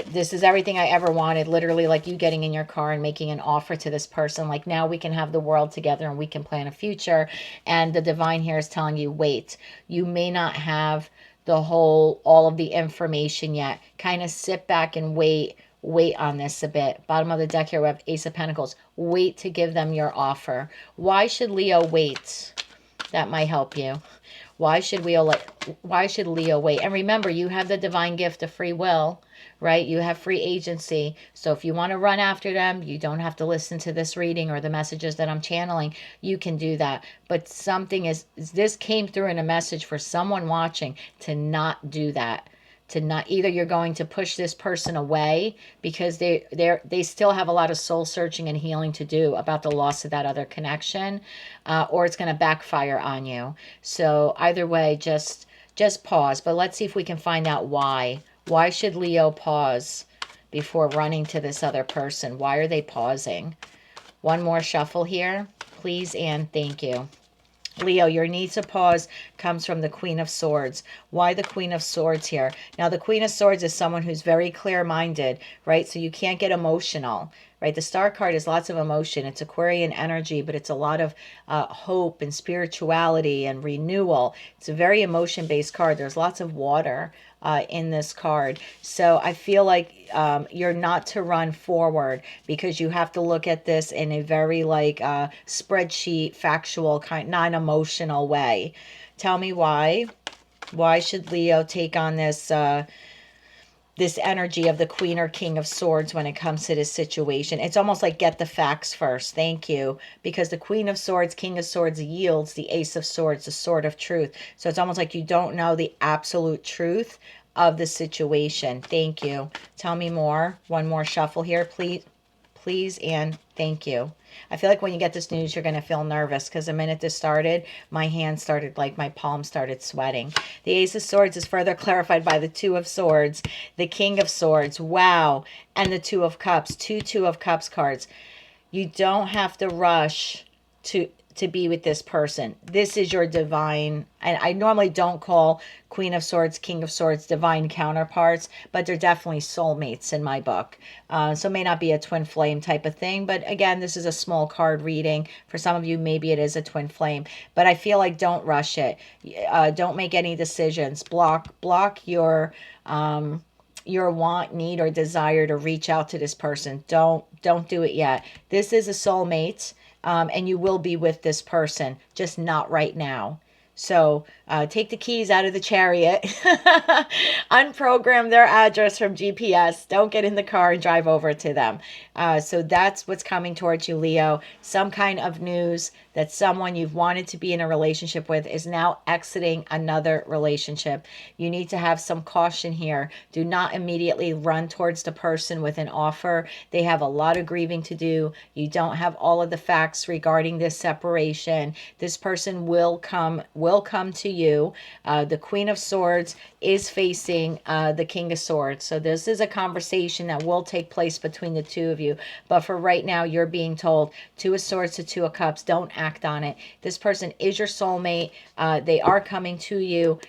this is everything I ever wanted. Literally like you getting in your car and making an offer to this person. Like, now we can have the world together and we can plan a future. And the divine here is telling you, wait, you may not have all of the information yet. Kind of sit back and wait on this a bit. Bottom of the deck here we have Ace of Pentacles. Wait to give them your offer. Why should Leo wait? That might help you. Why should Leo wait? And remember, you have the divine gift of free will, right? You have free agency. So if you want to run after them, you don't have to listen to this reading or the messages that I'm channeling. You can do that. But this came through in a message for someone watching to not do that. To not, either you're going to push this person away because they still have a lot of soul searching and healing to do about the loss of that other connection, or it's going to backfire on you. So either way, just pause. But let's see if we can find out why. Why should Leo pause before running to this other person? Why are they pausing? One more shuffle here, please, and thank you. Leo, your need to pause comes from the Queen of Swords. Why the Queen of Swords here? Now, the Queen of Swords is someone who's very clear-minded, right? So you can't get emotional, right? The Star card is lots of emotion. It's Aquarian energy, but it's a lot of hope and spirituality and renewal. It's a very emotion-based card. There's lots of water in this card. So I feel like you're not to run forward because you have to look at this in a very spreadsheet, factual, non-emotional way. Tell me why. Why should Leo take on this this energy of the Queen or King of Swords when it comes to this situation? It's almost like get the facts first. Thank you. Because the Queen of Swords, King of Swords yields the Ace of Swords, the Sword of Truth. So it's almost like you don't know the absolute truth of the situation. Thank you. Tell me more. One more shuffle here, please, and thank you. I feel like when you get this news, you're going to feel nervous because the minute this started, my hand started, my palm started sweating. The Ace of Swords is further clarified by the Two of Swords, the King of Swords, wow, and the Two of Cups, two of Cups cards. You don't have to rush to to be with this person. This is your divine, and I normally don't call Queen of Swords, King of Swords divine counterparts, but they're definitely soulmates in my book. So it may not be a twin flame type of thing, but again, this is a small card reading. For some of you, maybe it is a twin flame, but I feel like don't rush it. Don't make any decisions. Block your want, need, or desire to reach out to this person. Don't do it yet. This is a soulmate, and you will be with this person, just not right now. So take the keys out of the chariot, unprogram their address from GPS. Don't get in the car and drive over to them. So that's what's coming towards you, Leo. Some kind of news that someone you've wanted to be in a relationship with is now exiting another relationship. You need to have some caution here. Do not immediately run towards the person with an offer. They have a lot of grieving to do. You don't have all of the facts regarding this separation. This person will come to you. The Queen of Swords is facing the King of Swords. So this is a conversation that will take place between the two of you. But for right now, you're being told Two of Swords to Two of Cups. Don't act on it. This person is your soulmate. They are coming to you.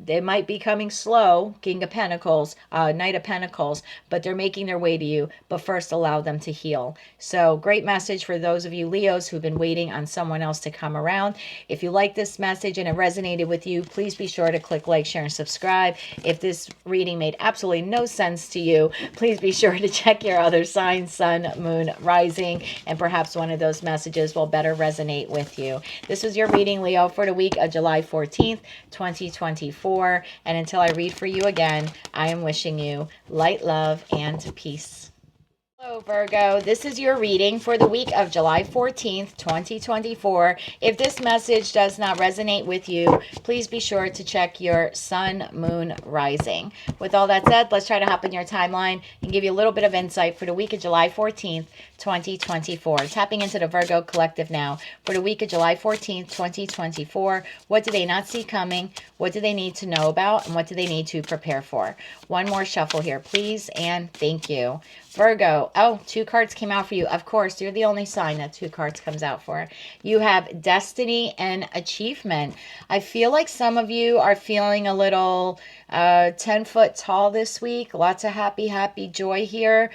They might be coming slow, King of Pentacles, Knight of Pentacles, but they're making their way to you. But first, allow them to heal. So great message for those of you Leos who've been waiting on someone else to come around. If you like this message and it resonated with you, please be sure to click like, share, and subscribe. If this reading made absolutely no sense to you, please be sure to check your other signs, sun, moon, rising, and perhaps one of those messages will better resonate with you. This was your reading, Leo, for the week of July 14th, 2024. And until I read for you again, I am wishing you light, love, and peace. Hello, Virgo. This is your reading for the week of July 14th, 2024. If this message does not resonate with you, please be sure to check your sun, moon, rising. With all that said, let's try to hop in your timeline and give you a little bit of insight for the week of July 14th, 2024. Tapping into the Virgo collective now for the week of July 14th, 2024. What do they not see coming? What do they need to know about? And what do they need to prepare for? One more shuffle here, please, and thank you. Virgo, oh, two cards came out for you. Of course, you're the only sign that two cards comes out for. You have destiny and achievement. I feel like some of you are feeling a little 10 foot tall this week. Lots of happy joy here.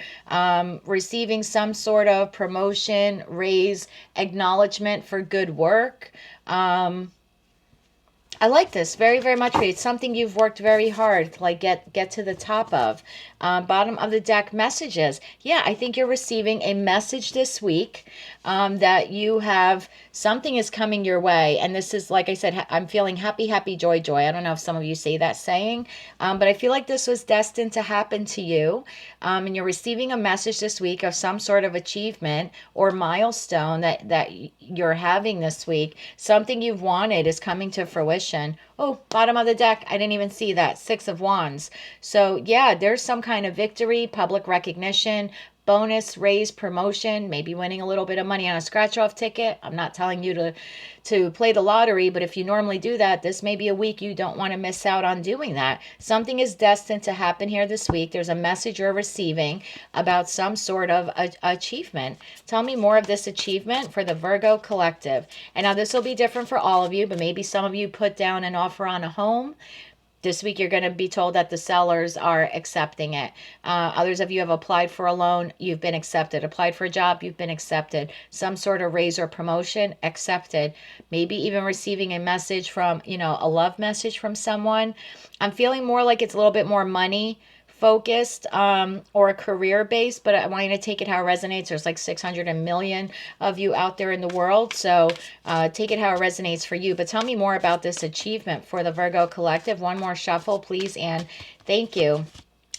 Receiving some sort of promotion, raise, acknowledgement for good work. I like this very much for you. It's something you've worked very hard to like get to the top of. Bottom of the deck, messages. Yeah, I think you're receiving a message this week that you have, something is coming your way. And this is, like I said, I'm feeling happy, joy. I don't know if some of you say that saying, but I feel like this was destined to happen to you. And you're receiving a message this week of some sort of achievement or milestone that you're having this week. Something you've wanted is coming to fruition. Oh, bottom of the deck, I didn't even see that. Six of Wands. So yeah, there's some kind of victory, public recognition, bonus, raise, promotion, maybe winning a little bit of money on a scratch-off ticket. I'm not telling you to play the lottery, but if you normally do that, this may be a week you don't want to miss out on doing that. Something is destined to happen here this week. There's a message you're receiving about some sort of achievement. Tell me more of this achievement for the Virgo collective. And now this will be different for all of you, but maybe some of you put down an offer on a home. This week, you're going to be told that the sellers are accepting it. Others of you have applied for a loan. You've been accepted. Applied for a job. You've been accepted. Some sort of raise or promotion, accepted. Maybe even receiving a message from, a love message from someone. I'm feeling more like it's a little bit more money focused or career based, but I want you to take it how it resonates. There's like 600 million of you out there in the world, so take it how it resonates for you. But tell me more about this achievement for the Virgo collective. One more shuffle, please, and thank you.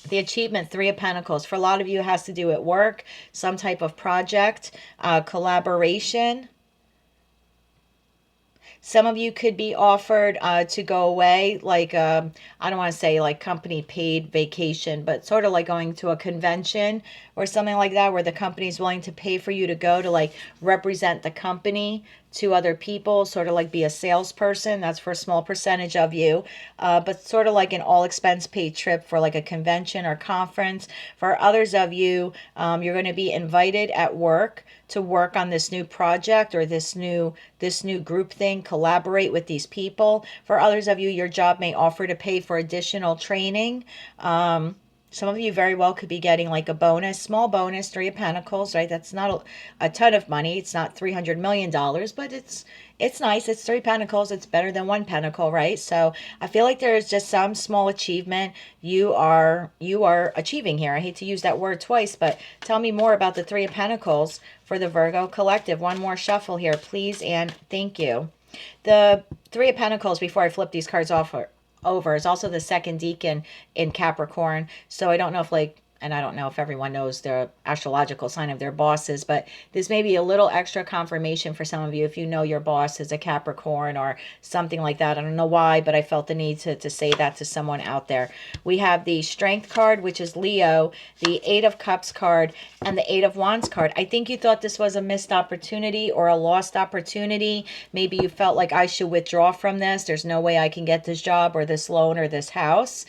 The achievement, Three of Pentacles. For a lot of you, it has to do at work, some type of project, collaboration. Some of you could be offered to go away, like, I don't want to say like company paid vacation, but sort of like going to a convention or something like that, where the company is willing to pay for you to go to like represent the company to other people, sort of like be a salesperson. That's for a small percentage of you, but sort of like an all expense paid trip for like a convention or conference. For others of you, you're going to be invited at work to work on this new project or this new group thing, collaborate with these people. For others of you, your job may offer to pay for additional training. Some of you very well could be getting like a bonus, small bonus, Three of Pentacles, right? That's not a ton of money. It's not $300 million, but it's nice. It's Three Pentacles. It's better than one Pentacle, right? So I feel like there is just some small achievement you are achieving here. I hate to use that word twice, but tell me more about the Three of Pentacles for the Virgo collective. One more shuffle here, please, and thank you. The Three of Pentacles, before I flip these cards off, over is also the second decan in Capricorn. So I don't know if and I don't know if everyone knows the astrological sign of their bosses, but this may be a little extra confirmation for some of you if you know your boss is a Capricorn or something like that. I don't know why, but I felt the need to say that to someone out there. We have the Strength card, which is Leo, the Eight of Cups card, and the Eight of Wands card. I think you thought this was a missed opportunity or a lost opportunity. Maybe you felt like I should withdraw from this. There's no way I can get this job or this loan or this house.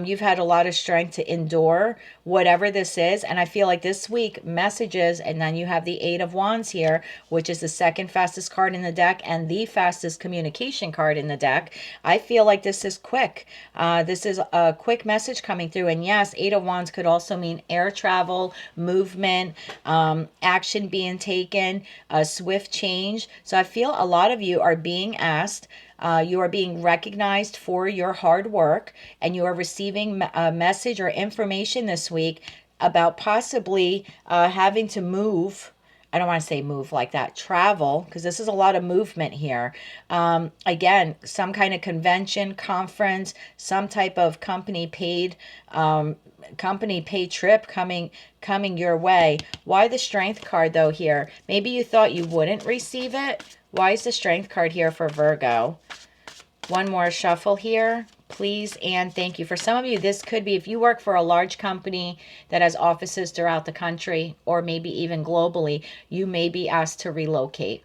You've had a lot of strength to endure whatever this is, and I feel like this week messages, and then you have the Eight of Wands here, which is the second fastest card in the deck and the fastest communication card in the deck. I feel like this is quick. This is a quick message coming through, and yes, Eight of Wands could also mean air travel, movement, action being taken, a swift change. So I feel a lot of you are being asked, you are being recognized for your hard work, and you are receiving a message or information this week about possibly having to move. I don't want to say move like that, travel, because this is a lot of movement here. Again, some kind of convention, conference, some type of company paid trip coming your way. Why the Strength card though here? Maybe you thought you wouldn't receive it. Why is the Strength card here for Virgo? One more shuffle here, please, and thank you. For some of you, this could be if you work for a large company that has offices throughout the country or maybe even globally, you may be asked to relocate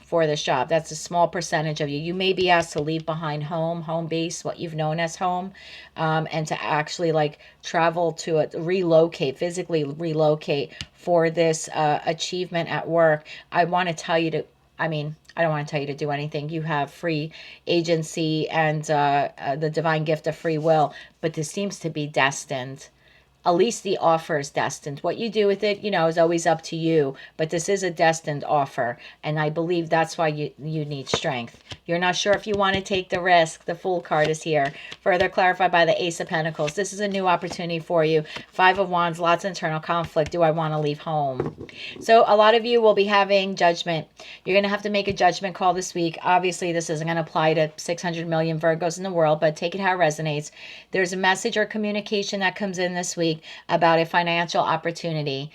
for this job. That's a small percentage of you. You may be asked to leave behind home base, what you've known as home, and to actually like travel to relocate, physically relocate for this achievement at work. I want to tell you to, I don't want to tell you to do anything. You have free agency and the divine gift of free will, but this seems to be destined. At least the offer is destined. What you do with it, is always up to you. But this is a destined offer. And I believe that's why you need strength. You're not sure if you want to take the risk. The Fool card is here. Further clarified by the Ace of Pentacles. This is a new opportunity for you. Five of Wands, lots of internal conflict. Do I want to leave home? So a lot of you will be having judgment. You're going to have to make a judgment call this week. Obviously, this isn't going to apply to 600 million Virgos in the world, but take it how it resonates. There's a message or communication that comes in this week about a financial opportunity.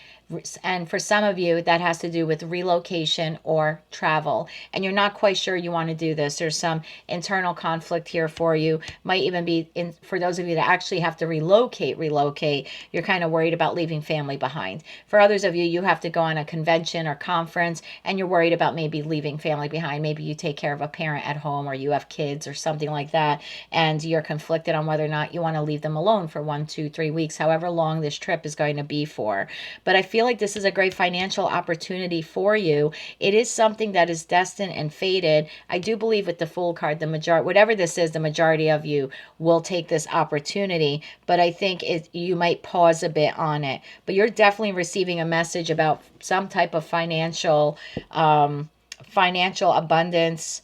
And for some of you, that has to do with relocation or travel. And you're not quite sure you want to do this. There's some internal conflict here for you. Might even be for those of you that actually have to relocate. You're kind of worried about leaving family behind. For others of you, you have to go on a convention or conference and you're worried about maybe leaving family behind. Maybe you take care of a parent at home or you have kids or something like that. And you're conflicted on whether or not you want to leave them alone for 1, 2, 3 weeks, however long this trip is going to be for. But I feel like this is a great financial opportunity for you. It is something that is destined and fated. I do believe with the Fool card, whatever this is, the majority of you will take this opportunity, but I think you might pause a bit on it. But you're definitely receiving a message about some type of financial abundance.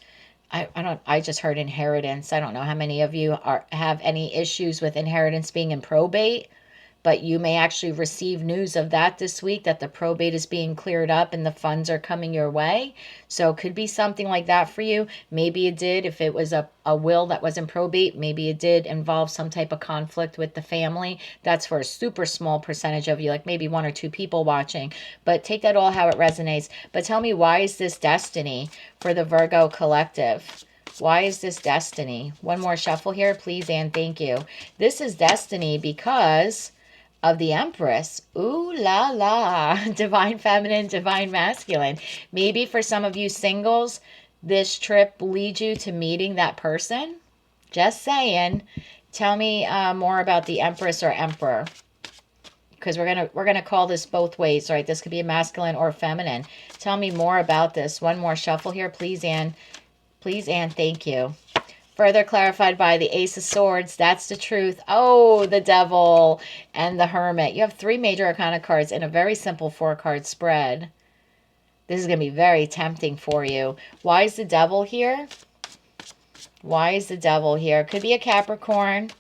I just heard inheritance. I don't know how many of you have any issues with inheritance being in probate, but you may actually receive news of that this week, that the probate is being cleared up and the funds are coming your way. So it could be something like that for you. Maybe it did, if it was a will that was in probate, maybe it did involve some type of conflict with the family. That's for a super small percentage of you, like maybe 1 or 2 people watching. But take that all how it resonates. But tell me, why is this destiny for the Virgo collective? Why is this destiny? One more shuffle here, please, and thank you. This is destiny because of the Empress. Ooh la la. Divine feminine, divine masculine. Maybe for some of you singles, this trip leads you to meeting that person. Just saying. Tell me more about the Empress or Emperor, because we're gonna call this both ways, right? This could be a masculine or feminine. Tell me more about this. One more shuffle here, please, Anne. Please, Anne, thank you. Further clarified by the Ace of Swords. That's the truth. Oh, the Devil and the Hermit. You have 3 major arcana cards in a very simple 4-card spread. This is going to be very tempting for you. Why is the Devil here? Why is the Devil here? Could be a Capricorn.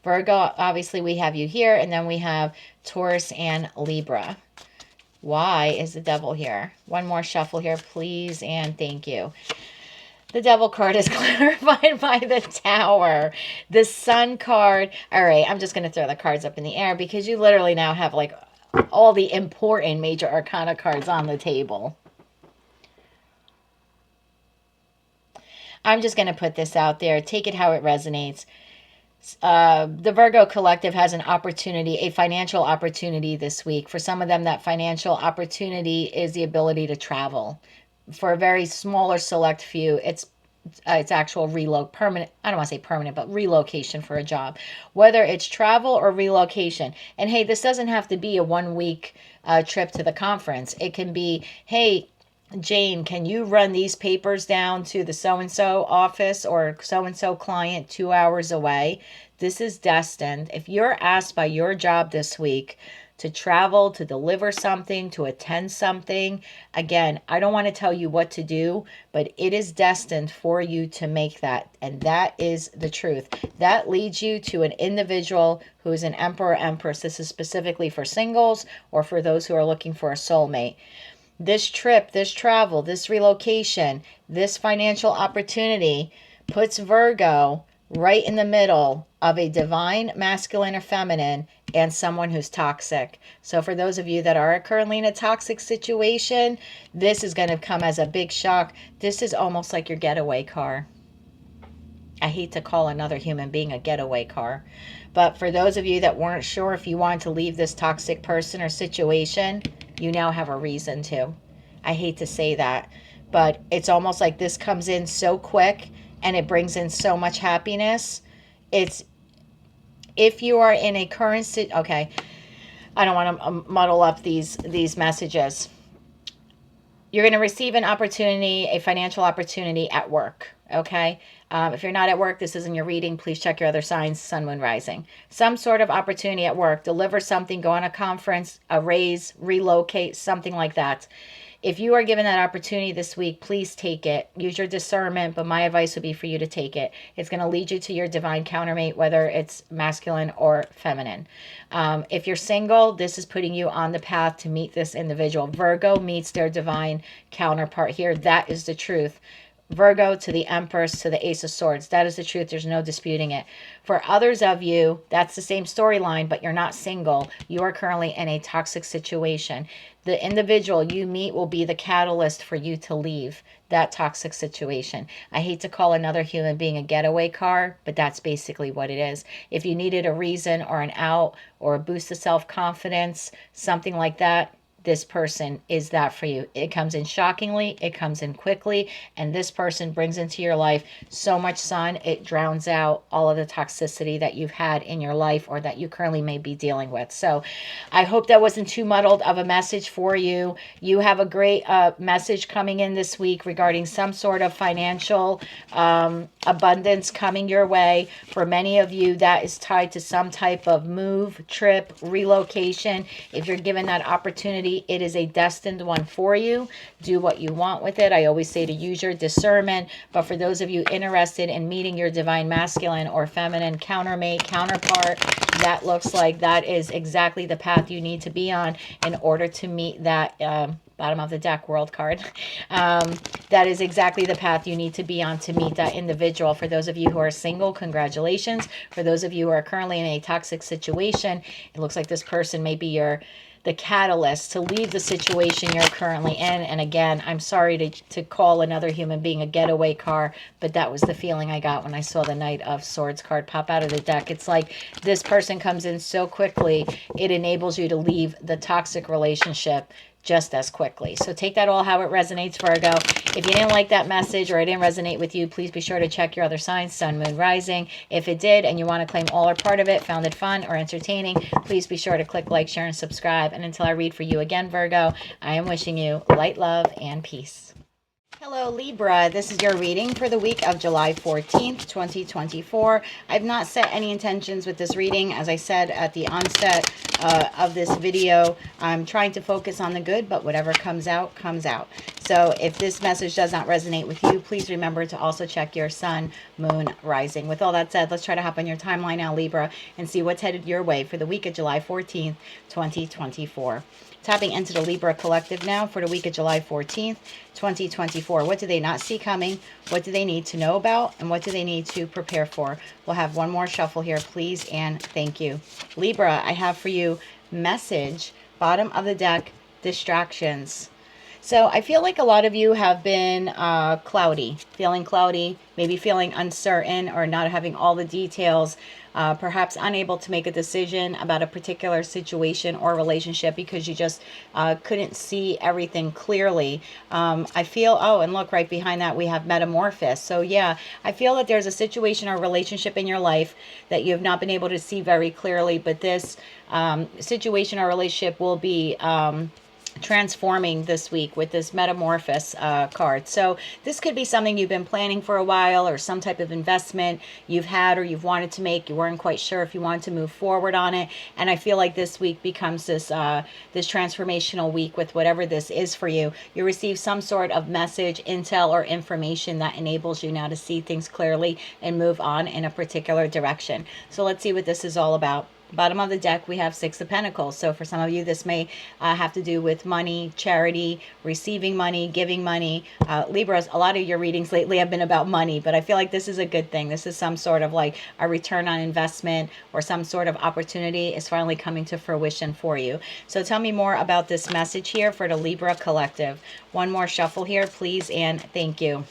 Virgo, obviously we have you here. And then we have Taurus and Libra. Why is the Devil here? One more shuffle here, please, and thank you. The Devil card is clarified by the Tower. The Sun card. All right, I'm just going to throw the cards up in the air because you literally now have like all the important major arcana cards on the table. I'm just going to put this out there. Take it how it resonates. The Virgo collective has an opportunity, a financial opportunity this week. For some of them, that financial opportunity is the ability to travel. For a very smaller select few, it's actual permanent, I don't want to say permanent, but relocation for a job. Whether it's travel or relocation. And hey, this doesn't have to be a 1-week trip to the conference. It can be, hey, Jane, can you run these papers down to the so-and-so office or so-and-so client 2 hours away? This is destined. If you're asked by your job this week to travel, to deliver something, to attend something, again, I don't want to tell you what to do, but it is destined for you to make that. And that is the truth. That leads you to an individual who is an Emperor or Empress. This is specifically for singles or for those who are looking for a soulmate. This trip, this travel, this relocation, this financial opportunity puts Virgo right in the middle of a divine masculine or feminine and someone who's toxic. So for those of you that are currently in a toxic situation, this is going to come as a big shock. This is almost like your getaway car. I hate to call another human being a getaway car. But for those of you that weren't sure if you wanted to leave this toxic person or situation, you now have a reason to. I hate to say that, but it's almost like this comes in so quick and it brings in so much happiness. It's, if you are in a current, okay, I don't want to muddle up these messages. You're going to receive an opportunity, a financial opportunity at work, okay? If you're not at work, this isn't your reading. Please check your other signs, sun, moon, rising. Some sort of opportunity at work. Deliver something, go on a conference, a raise, relocate, something like that. If you are given that opportunity this week, please take it. Use your discernment, but my advice would be for you to take it. It's going to lead you to your divine countermate, whether it's masculine or feminine. If you're single, this is putting you on the path to meet this individual. Virgo meets their divine counterpart here. That is the truth. Virgo to the Empress to the Ace of Swords. That is the truth. There's no disputing it. For others of you, that's the same storyline, but you're not single. You are currently in a toxic situation. The individual you meet will be the catalyst for you to leave that toxic situation. I hate to call another human being a getaway car, but that's basically what it is. If you needed a reason or an out or a boost of self-confidence, something like that, this person is that for you. It comes in shockingly, it comes in quickly, and this person brings into your life so much sun, it drowns out all of the toxicity that you've had in your life or that you currently may be dealing with. So I hope that wasn't too muddled of a message for you. You have a great message coming in this week regarding some sort of financial abundance coming your way. For many of you, that is tied to some type of move, trip, relocation. If you're given that opportunity, it is a destined one for you. Do what you want with it. I always say to use your discernment, but for those of you interested in meeting your divine masculine or feminine countermate, counterpart, that looks like that is exactly the path you need to be on in order to meet that bottom of the deck world card. That is exactly the path you need to be on to meet that individual. For those of you who are single, congratulations. For those of you who are currently in a toxic situation, it looks like this person may be the catalyst to leave the situation you're currently in. And again, I'm sorry to call another human being a getaway car, but that was the feeling I got when I saw the Knight of Swords card pop out of the deck. It's like this person comes in so quickly, it enables you to leave the toxic relationship just as quickly. So take that all how it resonates, Virgo. If you didn't like that message or it didn't resonate with you, please be sure to check your other signs, sun, moon, rising. If it did and you want to claim all or part of it, found it fun or entertaining, please be sure to click like, share, and subscribe. And until I read for you again, Virgo, I am wishing you light, love, and peace. Hello, Libra. This is your reading for the week of July 14th, 2024. I've not set any intentions with this reading. As I said at the onset of this video, I'm trying to focus on the good, but whatever comes out, comes out. So if this message does not resonate with you, please remember to also check your sun, moon, rising. With all that said, let's try to hop on your timeline now, Libra, and see what's headed your way for the week of July 14th, 2024. Tapping into the Libra collective now for the week of July 14th, 2024. What do they not see coming? What do they need to know about? And what do they need to prepare for? We'll have one more shuffle here, please, and thank you. Libra, I have for you message, bottom of the deck, distractions. So I feel like a lot of you have been feeling cloudy, maybe feeling uncertain or not having all the details, perhaps unable to make a decision about a particular situation or relationship because you just couldn't see everything clearly. I feel, oh, and look, right behind that we have metamorphosis. So yeah, I feel that there's a situation or relationship in your life that you have not been able to see very clearly, but this situation or relationship will be transforming this week with this metamorphosis card. So this could be something you've been planning for a while, or some type of investment you've had or you've wanted to make. You weren't quite sure if you wanted to move forward on it, and I feel like this week becomes this this transformational week with whatever this is for you. You receive some sort of message, intel, or information that enables you now to see things clearly and move on in a particular direction. So let's see what this is all about. Bottom of the deck, we have Six of Pentacles. So for some of you, this may have to do with money, charity, receiving money, giving money. Libras, a lot of your readings lately have been about money, but I feel like this is a good thing. This is some sort of like a return on investment, or some sort of opportunity is finally coming to fruition for you. So tell me more about this message here for the Libra collective. One more shuffle here, please, and thank you.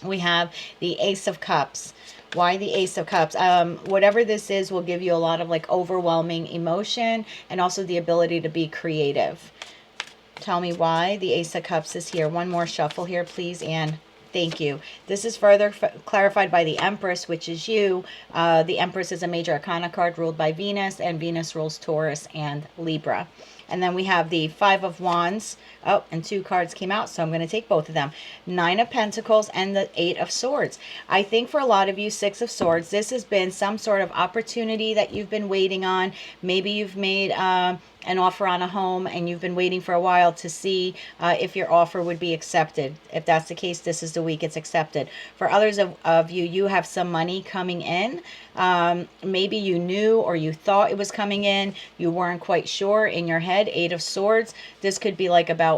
We have the Ace of Cups. Why the Ace of Cups? Whatever this is will give you a lot of like overwhelming emotion and also the ability to be creative. Tell me why the Ace of Cups is here. One more shuffle here, please, and thank you. This is further clarified by the Empress, which is you. The Empress is a major arcana card ruled by Venus, and Venus rules Taurus and Libra. And then we have the Five of Wands. Oh, and two cards came out, so I'm going to take both of them. Nine of Pentacles and the Eight of Swords. I think for a lot of you, Six of Swords, this has been some sort of opportunity that you've been waiting on. Maybe you've made an offer on a home and you've been waiting for a while to see if your offer would be accepted. If that's the case, this is the week it's accepted. For others of you, you have some money coming in. Maybe you knew or you thought it was coming in. You weren't quite sure in your head. Eight of Swords. This could be like about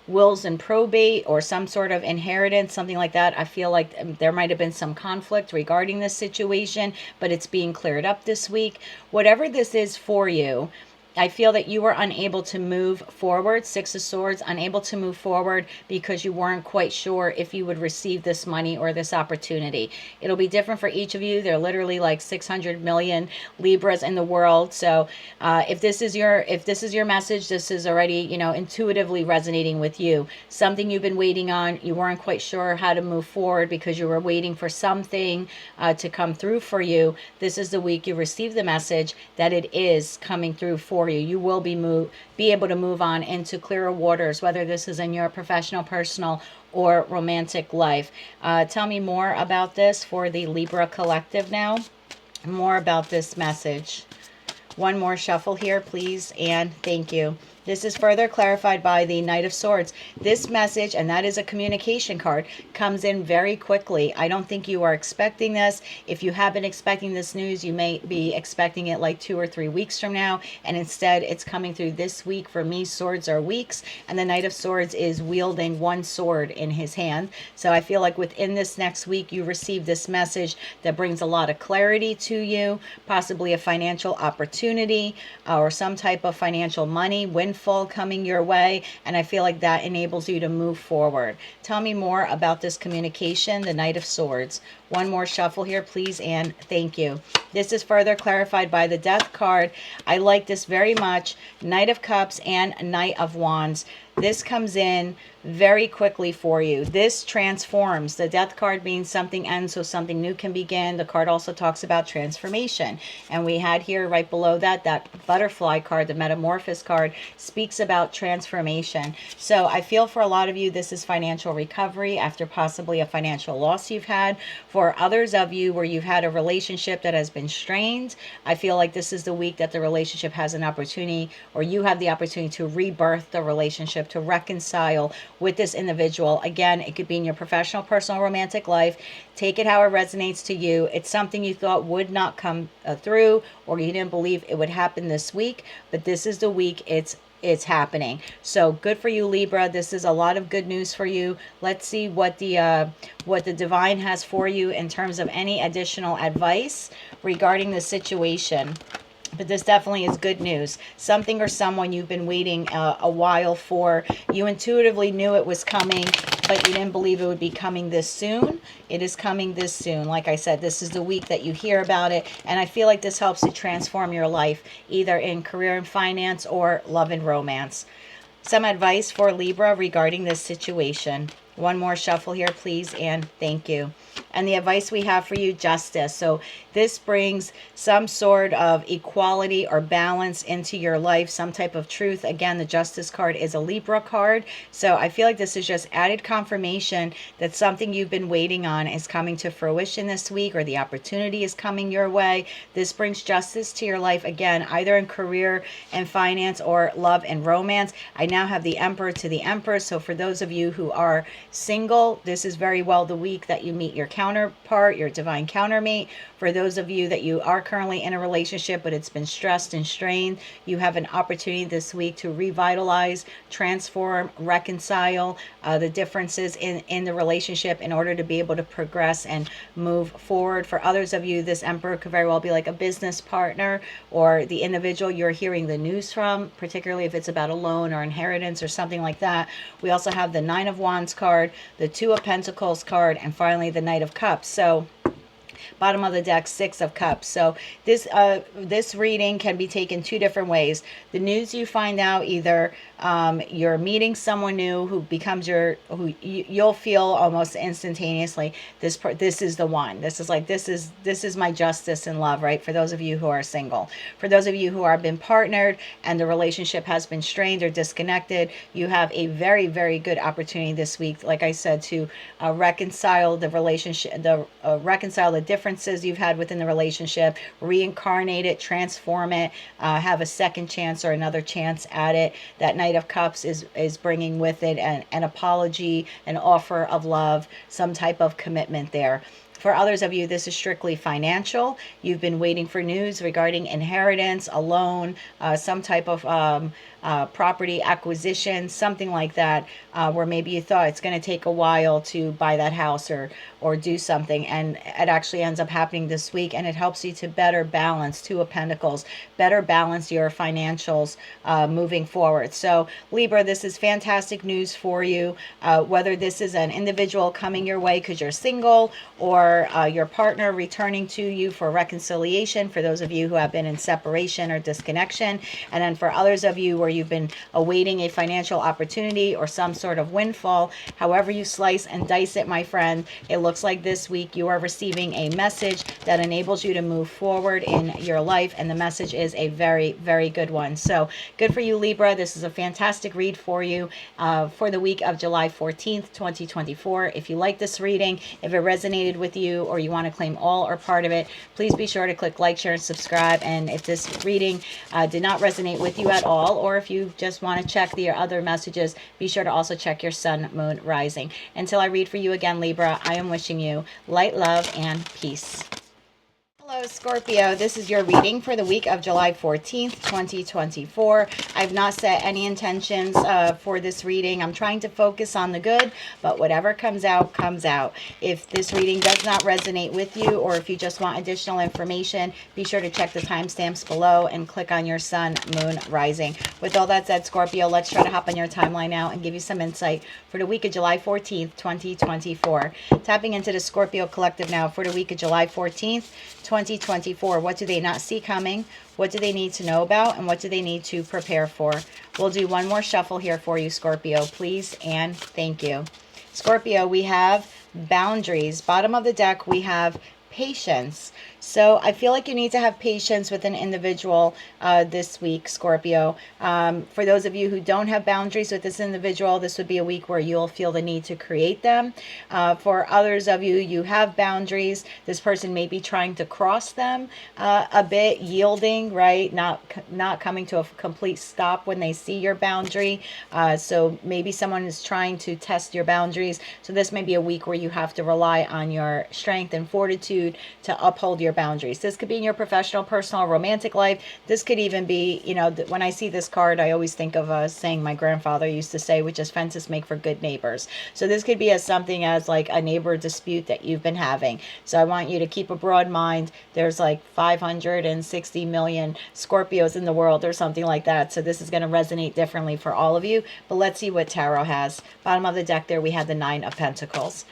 wills and probate or some sort of inheritance, something like that. I feel like there might have been some conflict regarding this situation, but it's being cleared up this week. Whatever this is for you, I feel that you were unable to move forward. Six of Swords, unable to move forward because you weren't quite sure if you would receive this money or this opportunity. It'll be different for each of you. There are literally like 600 million Libras in the world. So if this is your message, this is already, you know, intuitively resonating with you. Something you've been waiting on. You weren't quite sure how to move forward because you were waiting for something to come through for you. This is the week you receive the message that it is coming through for you. You will be able to move on into clearer waters, whether this is in your professional, personal, or romantic life. Tell me more about this for the Libra collective now. More about this message. One more shuffle here, please, and thank you. This is further clarified by the Knight of Swords. This message, and that is a communication card, comes in very quickly. I don't think you are expecting this. If you have been expecting this news, you may be expecting it like 2 or 3 weeks from now, and instead it's coming through this week. For me, swords are weeks, and the Knight of Swords is wielding one sword in his hand. So I feel like within this next week, you receive this message that brings a lot of clarity to you, possibly a financial opportunity or some type of financial money, windfall windfall coming your way, and I feel like that enables you to move forward. Tell me more about this communication, the Knight of Swords. One more shuffle here, please, and thank you. This is further clarified by the Death card. I like this very much. Knight of Cups and Knight of Wands. This comes in very quickly for you. This transforms. The Death card means something ends, so something new can begin. The card also talks about transformation. And we had here right below that butterfly card, the Metamorphosis card, speaks about transformation. So I feel for a lot of you, this is financial recovery after possibly a financial loss you've had. For others of you where you've had a relationship that has been strained, I feel like this is the week that the relationship has an opportunity, or you have the opportunity to rebirth the relationship, to reconcile with this individual. Again, it could be in your professional, personal, romantic life. Take it how it resonates to you. It's something you thought would not come through, or you didn't believe it would happen this week, but this is the week it's happening. So good for you, Libra. This is a lot of good news for you. Let's see what the divine has for you in terms of any additional advice regarding the situation. But this definitely is good news. Something or someone you've been waiting a while for. You intuitively knew it was coming, but you didn't believe it would be coming this soon. It is coming this soon. Like I said, this is the week that you hear about it. And I feel like this helps to transform your life, either in career and finance or love and romance. Some advice for Libra regarding this situation. One more shuffle here, please, and thank you. And the advice we have for you, justice. So this brings some sort of equality or balance into your life, some type of truth. Again, the Justice card is a Libra card. So I feel like this is just added confirmation that something you've been waiting on is coming to fruition this week, or the opportunity is coming your way. This brings justice to your life, again, either in career and finance or love and romance. I now have the Emperor to the Empress. So for those of you who are single, this is very well the week that you meet your counterpart, your divine countermate. For those of you that you are currently in a relationship, but it's been stressed and strained, you have an opportunity this week to revitalize, transform, reconcile the differences in the relationship in order to be able to progress and move forward. For others of you, this Emperor could very well be like a business partner or the individual you're hearing the news from, particularly if it's about a loan or inheritance or something like that. We also have the Nine of Wands card, the Two of Pentacles card, and finally the Knight of Cups. So bottom of the deck, Six of Cups. So this reading can be taken two different ways. The news you find out, either you're meeting someone new who becomes you'll feel almost instantaneously, this is the one. This is my justice in love, right? For those of you who are single. For those of you who are been partnered and the relationship has been strained or disconnected, you have a very, very good opportunity this week, like I said, to reconcile the relationship, reconcile the differences you've had within the relationship, reincarnate it, transform it, have a second chance or another chance at it. That Knight of Cups is bringing with it an apology, an offer of love, some type of commitment there. For others of you, this is strictly financial. You've been waiting for news regarding inheritance, a loan, some type of property acquisition, something like that, where maybe you thought it's going to take a while to buy that house or do something, and it actually ends up happening this week, and it helps you to better balance, Two of Pentacles, better balance your financials moving forward. So Libra, this is fantastic news for you, whether this is an individual coming your way because you're single, or your partner returning to you for reconciliation, for those of you who have been in separation or disconnection, and then for others of you where you've been awaiting a financial opportunity or some sort of windfall. However you slice and dice it, my friend, it looks like this week you are receiving a message that enables you to move forward in your life, and the message is a very, very good one. So good for you, Libra. This is a fantastic read for you for the week of July 14th, 2024. If you like this reading, if it resonated with you, or you want to claim all or part of it, please be sure to click like, share, and subscribe. And if this reading did not resonate with you at all, or if you just want to check the other messages, be sure to also check your sun, moon, rising. Until I read for you again, Libra, I am wishing you light, love, and peace. Hello, Scorpio. This is your reading for the week of July 14th, 2024. I've not set any intentions for this reading. I'm trying to focus on the good, but whatever comes out, comes out. If this reading does not resonate with you, or if you just want additional information, be sure to check the timestamps below and click on your sun, moon, rising. With all that said, Scorpio, let's try to hop on your timeline now and give you some insight for the week of July 14th, 2024. Tapping into the Scorpio collective now for the week of July 14th, 2024. What do they not see coming? What do they need to know about? And what do they need to prepare for? We'll do one more shuffle here for you, Scorpio, please and thank you. Scorpio, we have boundaries. Bottom of the deck, we have patience. So I feel like you need to have patience with an individual this week, Scorpio. For those of you who don't have boundaries with this individual, this would be a week where you'll feel the need to create them. For others of you, you have boundaries. This person may be trying to cross them a bit, yielding, right? Not coming to a complete stop when they see your boundary. So maybe someone is trying to test your boundaries. So this may be a week where you have to rely on your strength and fortitude to uphold your boundaries. This could be in your professional, personal, romantic life. This could even be, you know, when I see this card, I always think of a saying my grandfather used to say, which is fences make for good neighbors. So this could be as something as like a neighbor dispute that you've been having. So I want you to keep a broad mind. There's like 560 million Scorpios in the world or something like that. So this is going to resonate differently for all of you. But let's see what Tarot has. Bottom of the deck there, we have the Nine of Pentacles.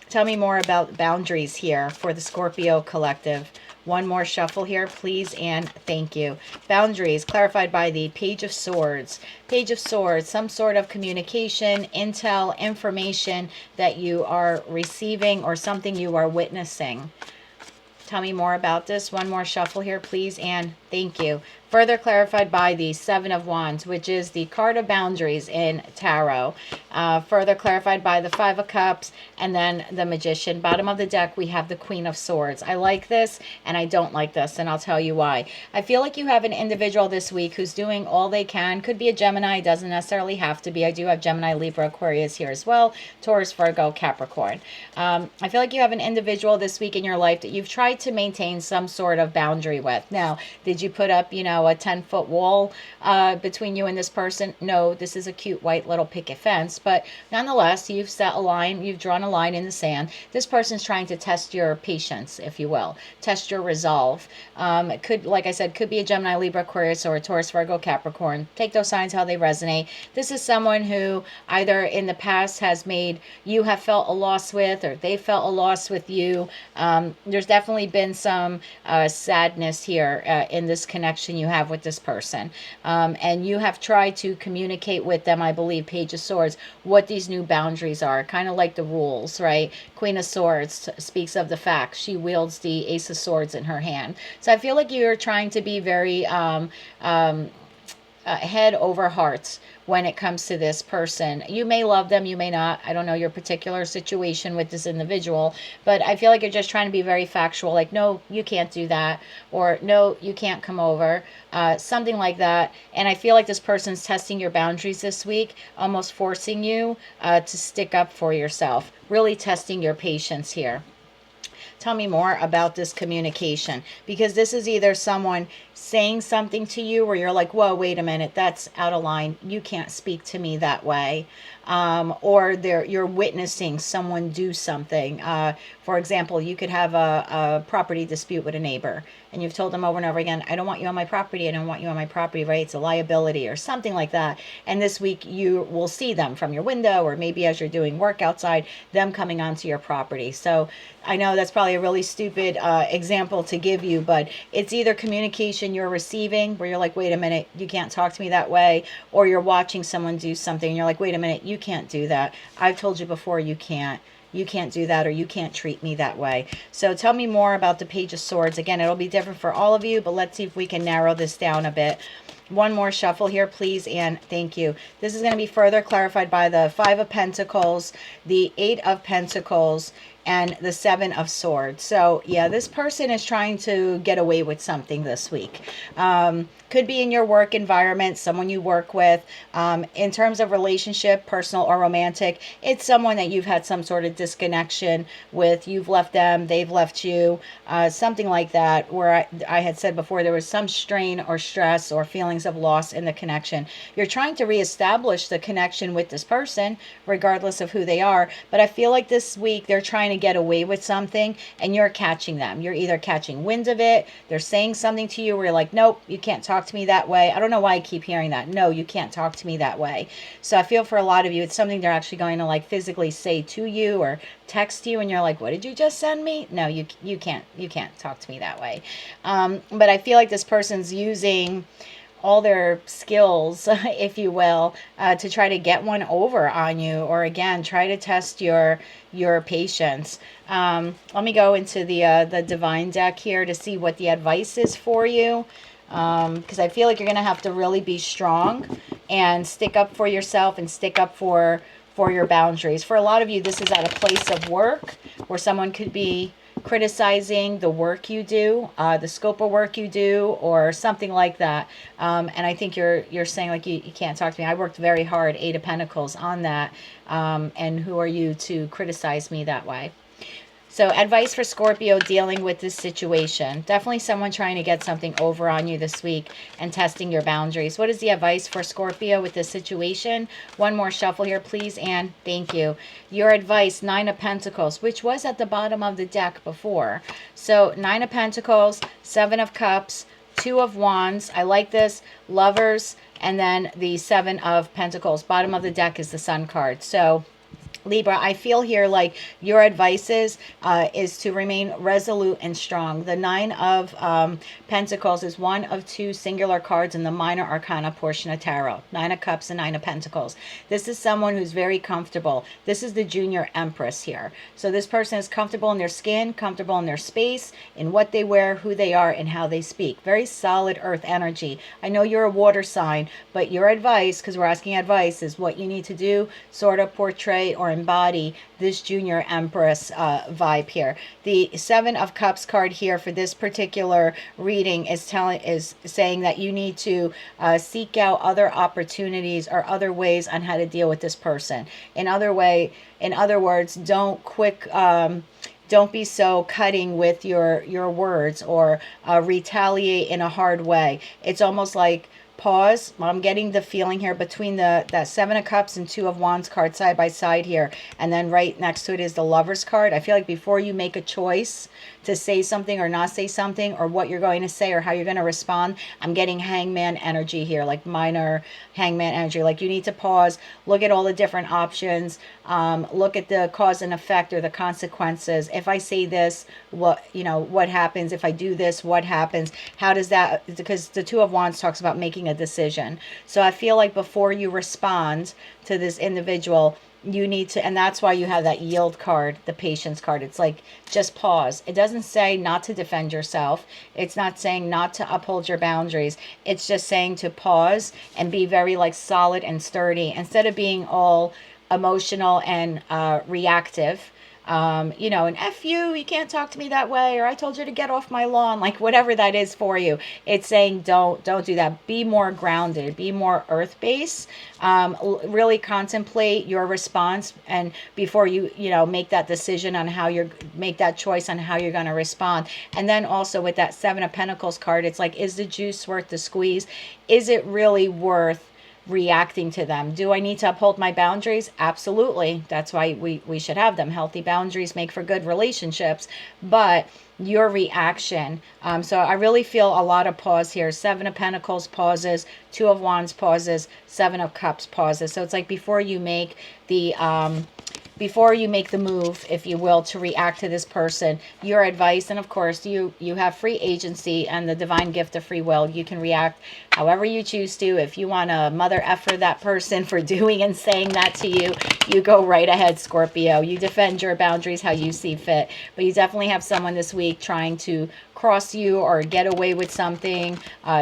Tell me more about boundaries here for the Scorpio collective. One more shuffle here, please, and thank you. Boundaries clarified by the Page of Swords. Page of Swords, some sort of communication, intel, information that you are receiving or something you are witnessing. Tell me more about this. One more shuffle here, please, and thank you. Further clarified by the Seven of Wands, which is the card of boundaries in Tarot. Further clarified by the Five of Cups and then the Magician. Bottom of the deck, we have the Queen of Swords. I like this and I don't like this, and I'll tell you why. I feel like you have an individual this week who's doing all they can. Could be a Gemini, doesn't necessarily have to be. I do have Gemini, Libra, Aquarius here as well. Taurus, Virgo, Capricorn. I feel like you have an individual this week in your life that you've tried to maintain some sort of boundary with. Now, did you put up, you know, a 10-foot wall between you and this person? No, this is a cute white little picket fence, but nonetheless, you've set a line, you've drawn a line in the sand. This person's trying to test your patience, if you will, test your resolve. It could, like I said, could be a Gemini, Libra, Aquarius, or a Taurus, Virgo, Capricorn. Take those signs how they resonate. This is someone who either in the past has made you have felt a loss with, or they felt a loss with you. There's definitely been some sadness here in this connection you have with this person, and you have tried to communicate with them, I believe, Page of Swords, what these new boundaries are, kind of like the rules, right? Queen of Swords speaks of the fact she wields the Ace of Swords in her hand. So I feel like you're trying to be very head over hearts when it comes to this person. You may love them, you may not. I don't know your particular situation with this individual, but I feel like you're just trying to be very factual, like, no, you can't do that, or no, you can't come over, something like that. And I feel like this person's testing your boundaries this week, almost forcing you to stick up for yourself, really testing your patience here. Tell me more about this communication, because this is either someone saying something to you where you're like, whoa, wait a minute, that's out of line. You can't speak to me that way. Or you're witnessing someone do something. For example, you could have a property dispute with a neighbor, and you've told them over and over again, I don't want you on my property, I don't want you on my property, right? It's a liability or something like that. And this week you will see them from your window, or maybe as you're doing work outside, them coming onto your property. So I know that's probably a really stupid example to give you, but it's either communication you're receiving where you're like, wait a minute, you can't talk to me that way, or you're watching someone do something and you're like, wait a minute, you can't do that. I've told you before, you can't do that, or you can't treat me that way. So tell me more about the Page of Swords. Again, it'll be different for all of you, but let's see if we can narrow this down a bit. One more shuffle here, please, and thank you. This is going to be further clarified by the Five of Pentacles, the Eight of Pentacles, and the Seven of Swords. So, yeah, this person is trying to get away with something this week. Could be in your work environment, someone you work with. In terms of relationship, personal or romantic, it's someone that you've had some sort of disconnection with. You've left them, they've left you, something like that, where I had said before there was some strain or stress or feelings of loss in the connection. You're trying to reestablish the connection with this person, regardless of who they are. But I feel like this week they're trying to get away with something and you're catching them. You're either catching wind of it, they're saying something to you where you're like, nope, you can't talk to me that way. I don't know why I keep hearing that. No, you can't talk to me that way. So I feel for a lot of you, it's something they're actually going to like physically say to you or text you and you're like, what did you just send me? No, you can't talk to me that way. But I feel like this person's using all their skills, if you will, to try to get one over on you, or again, try to test your patience. Let me go into the divine deck here to see what the advice is for you. Because I feel like you're going to have to really be strong and stick up for yourself and stick up for your boundaries. For a lot of you, this is at a place of work where someone could be criticizing the work you do, the scope of work you do, or something like that. And I think you're saying like you can't talk to me. I worked very hard, Eight of Pentacles, on that. And who are you to criticize me that way? So advice for Scorpio dealing with this situation. Definitely someone trying to get something over on you this week and testing your boundaries. What is the advice for Scorpio with this situation? One more shuffle here, please, and thank you. Your advice, Nine of Pentacles, which was at the bottom of the deck before. So Nine of Pentacles, Seven of Cups, Two of Wands. I like this. Lovers, and then the Seven of Pentacles. Bottom of the deck is the Sun card. So Libra, I feel here like your advice is to remain resolute and strong. The Nine of Pentacles is one of two singular cards in the minor arcana portion of tarot. Nine of Cups and Nine of Pentacles. This is someone who's very comfortable. This is the junior empress here. So this person is comfortable in their skin, comfortable in their space, in what they wear, who they are, and how they speak. Very solid earth energy. I know you're a water sign, but your advice, because we're asking advice, is what you need to do, sort of portray or embody this junior empress vibe here. The Seven of Cups card here for this particular reading is saying that you need to seek out other opportunities or other ways on how to deal with this person. In other words, don't be so cutting with your words or retaliate in a hard way. It's almost like pause. I'm getting the feeling here between that Seven of Cups and Two of Wands card side by side here, and then right next to it is the Lovers card. I feel like before you make a choice to say something or not say something, or what you're going to say or how you're going to respond, I'm getting Hangman energy here, like minor Hangman energy. Like you need to pause, look at all the different options, look at the cause and effect or the consequences. If I say this, what happens? If I do this, what happens? How does that, because the Two of Wands talks about making a decision. So I feel like before you respond to this individual, you need to, and that's why you have that yield card, the patience card. It's like, just pause. It doesn't say not to defend yourself. It's not saying not to uphold your boundaries. It's just saying to pause and be very like solid and sturdy instead of being all emotional and reactive. And F you can't talk to me that way, or I told you to get off my lawn, like whatever that is for you. It's saying don't do that. Be more grounded, be more earth-based, really contemplate your response, and before you make that decision on how make that choice on how you're going to respond. And then also with that Seven of Pentacles card, it's like, is the juice worth the squeeze? Is it really worth reacting to them? Do I need to uphold my boundaries? Absolutely. That's why we should have them. Healthy boundaries make for good relationships. But your reaction, so I really feel a lot of pause here. Seven of Pentacles pauses, Two of Wands pauses, Seven of Cups pauses. So it's like before you make the before you make the move, if you will, to react to this person, your advice, and of course you have free agency and the divine gift of free will. You can react however you choose to. If you want to mother effer that person for doing and saying that to you, you go right ahead, Scorpio. You defend your boundaries how you see fit. But you definitely have someone this week trying to cross you or get away with something,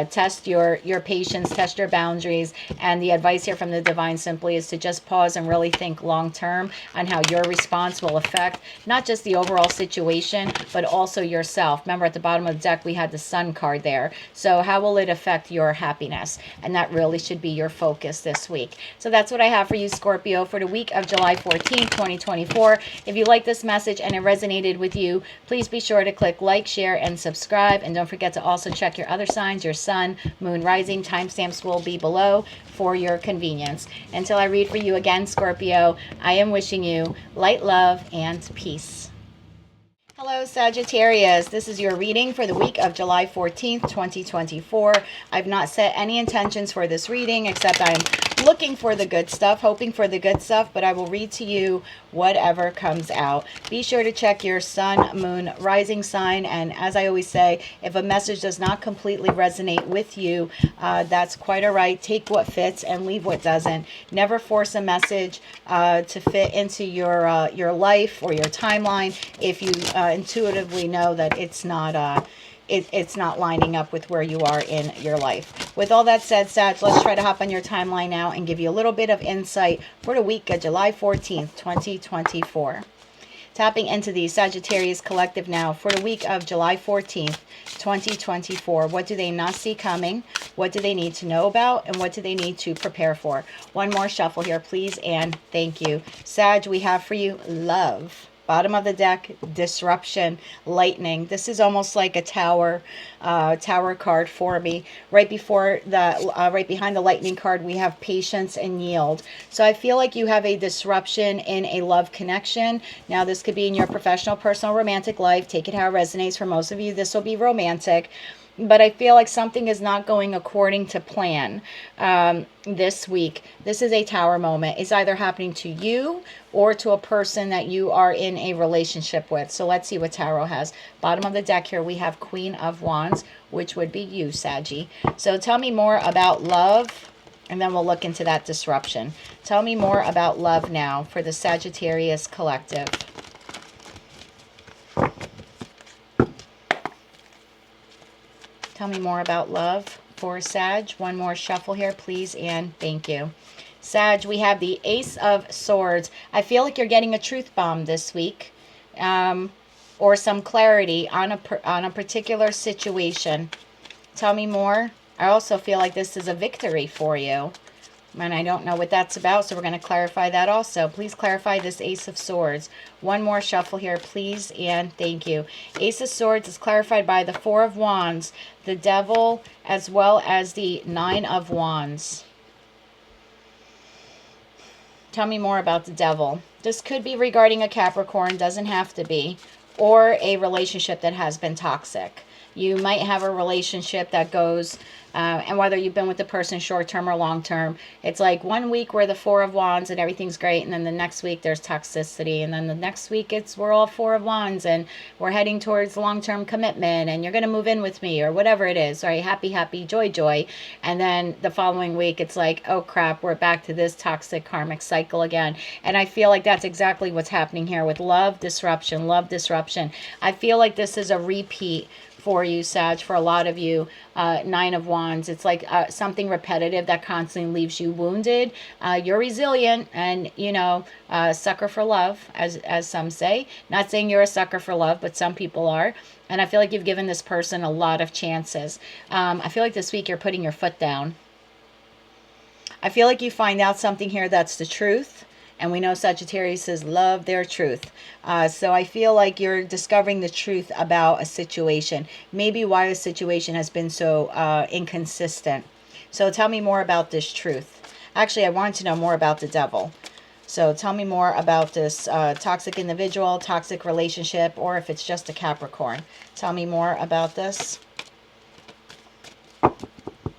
test your patience, test your boundaries. And the advice here from the divine simply is to just pause and really think long term on how your response will affect not just the overall situation, but also yourself. Remember, at the bottom of the deck we had the Sun card there. So how will it affect your happiness? And that really should be your focus this week. So that's what I have for you, Scorpio, for the week of July 14th, 2024. If you like this message and it resonated with you, please be sure to click like, share, and subscribe. And don't forget to also check your other signs, your sun, moon, rising. Timestamps will be below for your convenience. Until I read for you again, Scorpio, I am wishing you light, love, and peace. Hello, Sagittarius. This is your reading for the week of July 14th, 2024. I've not set any intentions for this reading, except I'm looking for the good stuff, hoping for the good stuff, but I will read to you whatever comes out. Be sure to check your sun, moon, rising sign, and as I always say, if a message does not completely resonate with you, that's quite all right. Take what fits and leave what doesn't. Never force a message to fit into your life or your timeline if you intuitively know that it's not it's not lining up with where you are in your life. With all that said, Sag, let's try to hop on your timeline now and give you a little bit of insight for the week of July 14th, 2024. Tapping into the Sagittarius collective now for the week of July 14th, 2024. What do they not see coming? What do they need to know about? And what do they need to prepare for? One more shuffle here, please, and thank you. Sag, we have for you love. Bottom of the deck, disruption, lightning. This is almost like a tower card for me. Right before the, right behind the lightning card, we have patience and yield. So I feel like you have a disruption in a love connection. Now, this could be in your professional, personal, romantic life. Take it how it resonates. For most of you, this will be romantic. But I feel like something is not going according to plan this week. This is a tower moment. It's either happening to you or to a person that you are in a relationship with. So let's see what tarot has. Bottom of the deck here, we have Queen of Wands, which would be you, Saggy. So tell me more about love, and then we'll look into that disruption. Tell me more about love now for the Sagittarius collective. Tell me more about love for Sag. One more shuffle here, please, and thank you. Sag, we have the Ace of Swords. I feel like you're getting a truth bomb this week, or some clarity on a particular situation. Tell me more. I also feel like this is a victory for you, and I don't know what that's about, so we're going to clarify that also. Please clarify this Ace of Swords. One more shuffle here, please, and thank you. Ace of Swords is clarified by the Four of Wands, the Devil, as well as the Nine of Wands. Tell me more about the Devil. This could be regarding a Capricorn, doesn't have to be, or a relationship that has been toxic. You might have a relationship that goes, and whether you've been with the person short-term or long-term, it's like 1 week we're the Four of Wands and everything's great, and then the next week there's toxicity, and then the next week we're all Four of Wands and we're heading towards long-term commitment and you're going to move in with me or whatever it is, right? Happy, happy, joy, joy. And then the following week it's like, oh crap, we're back to this toxic karmic cycle again. And I feel like that's exactly what's happening here with love disruption, love disruption. I feel like this is a repeat for you, Sag, for a lot of you. Nine of Wands, it's like something repetitive that constantly leaves you wounded. You're resilient and, you know, sucker for love, as some say. Not saying you're a sucker for love, but some people are. And I feel like you've given this person a lot of chances. I feel like this week you're putting your foot down. I feel like you find out something here that's the truth. And we know Sagittarius love their truth. So I feel like you're discovering the truth about a situation. Maybe why a situation has been so inconsistent. So tell me more about this truth. Actually, I want to know more about the Devil. So tell me more about this toxic individual, toxic relationship, or if it's just a Capricorn. Tell me more about this.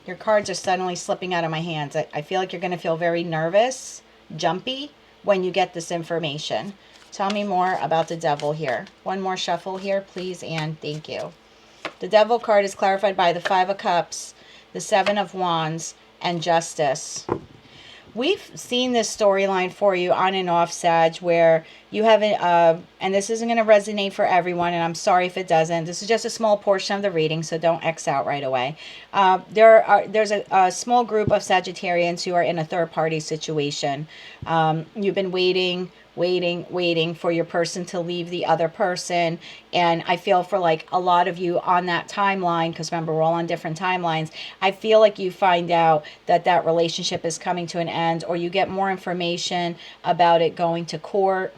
Your cards are suddenly slipping out of my hands. I feel like you're going to feel very nervous, jumpy, when you get this information. Tell me more about the Devil here. One more shuffle here, please, and thank you. The Devil card is clarified by the Five of Cups, the Seven of Wands, and Justice. We've seen this storyline for you on and off, Sag, where you haven't, and this isn't going to resonate for everyone, and I'm sorry if it doesn't. This is just a small portion of the reading, so don't X out right away. There's a small group of Sagittarians who are in a third-party situation. You've been waiting for your person to leave the other person. And I feel for like a lot of you on that timeline, because remember, we're all on different timelines. I feel like you find out that that relationship is coming to an end, or you get more information about it going to court.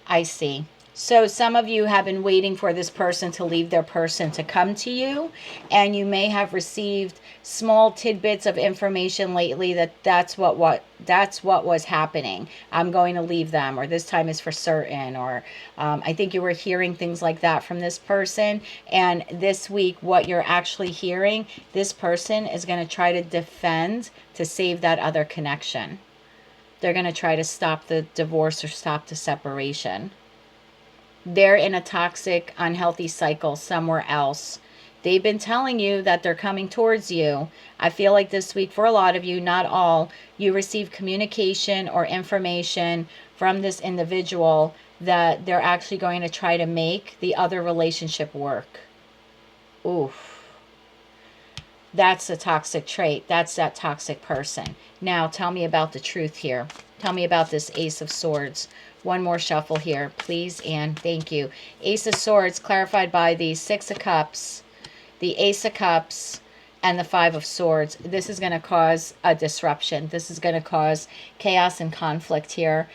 I see. So some of you have been waiting for this person to leave their person to come to you, and you may have received small tidbits of information lately that's what was happening. I'm going to leave them, or this time is for certain, or I think you were hearing things like that from this person. And this week, what you're actually hearing, this person is going to try to defend to save that other connection. They're going to try to stop the divorce or stop the separation. They're in a toxic, unhealthy cycle somewhere else. They've been telling you that they're coming towards you. I feel like this week, for a lot of you, not all, you receive communication or information from this individual that they're actually going to try to make the other relationship work. Oof. That's a toxic trait. That's that toxic person. Now, tell me about the truth here. Tell me about this Ace of Swords. One more shuffle here, please, and thank you. Ace of Swords clarified by the Six of Cups, the Ace of Cups, and the Five of Swords. This is going to cause a disruption. This is going to cause chaos and conflict here.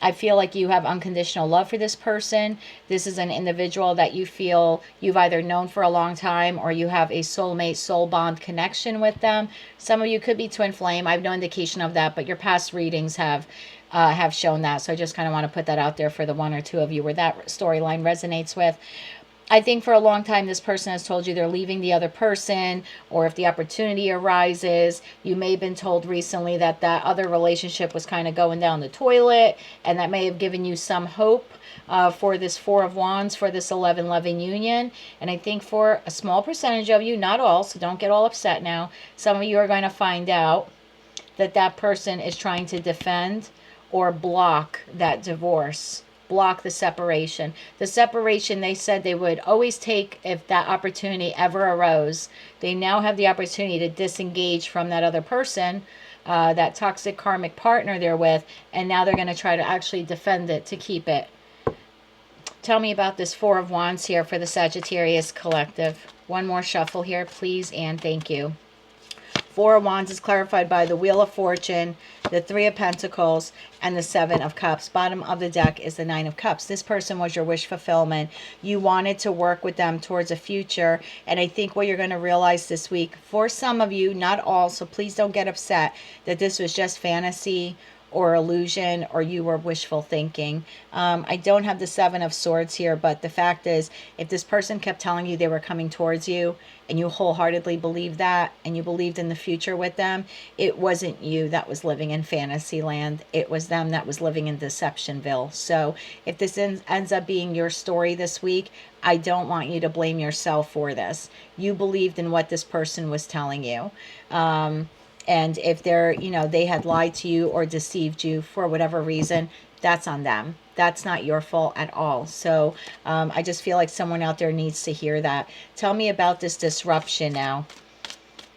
I feel like you have unconditional love for this person. This is an individual that you feel you've either known for a long time, or you have a soulmate, soul bond connection with them. Some of you could be twin flame. I have no indication of that, but your past readings have shown that. So I just kind of want to put that out there for the one or two of you where that storyline resonates with. I think for a long time, this person has told you they're leaving the other person, or if the opportunity arises, you may have been told recently that that other relationship was kind of going down the toilet, and that may have given you some hope for this Four of Wands, for this 11-loving union. And I think for a small percentage of you, not all, so don't get all upset now, some of you are going to find out that that person is trying to defend or block that divorce. Block the separation. The separation they said they would always take if that opportunity ever arose. They now have the opportunity to disengage from that other person, that toxic karmic partner they're with, and now they're going to try to actually defend it to keep it. Tell me about this Four of Wands here for the Sagittarius collective. One more shuffle here, please, and thank you. Four of Wands is clarified by the Wheel of Fortune, the Three of Pentacles, and the Seven of Cups. Bottom of the deck is the Nine of Cups. This person was your wish fulfillment. You wanted to work with them towards a future. And I think what you're going to realize this week, for some of you, not all, so please don't get upset, that this was just fantasy or illusion, or you were wishful thinking. I don't have the Seven of Swords here, but the fact is, if this person kept telling you they were coming towards you, and you wholeheartedly believed that, and you believed in the future with them, it wasn't you that was living in fantasy land. It was them that was living in Deceptionville. So if this ends up being your story this week, I don't want you to blame yourself for this. You believed in what this person was telling you. And if they're, they had lied to you or deceived you for whatever reason, that's on them. That's not your fault at all. So I just feel like someone out there needs to hear that. Tell me about this disruption now,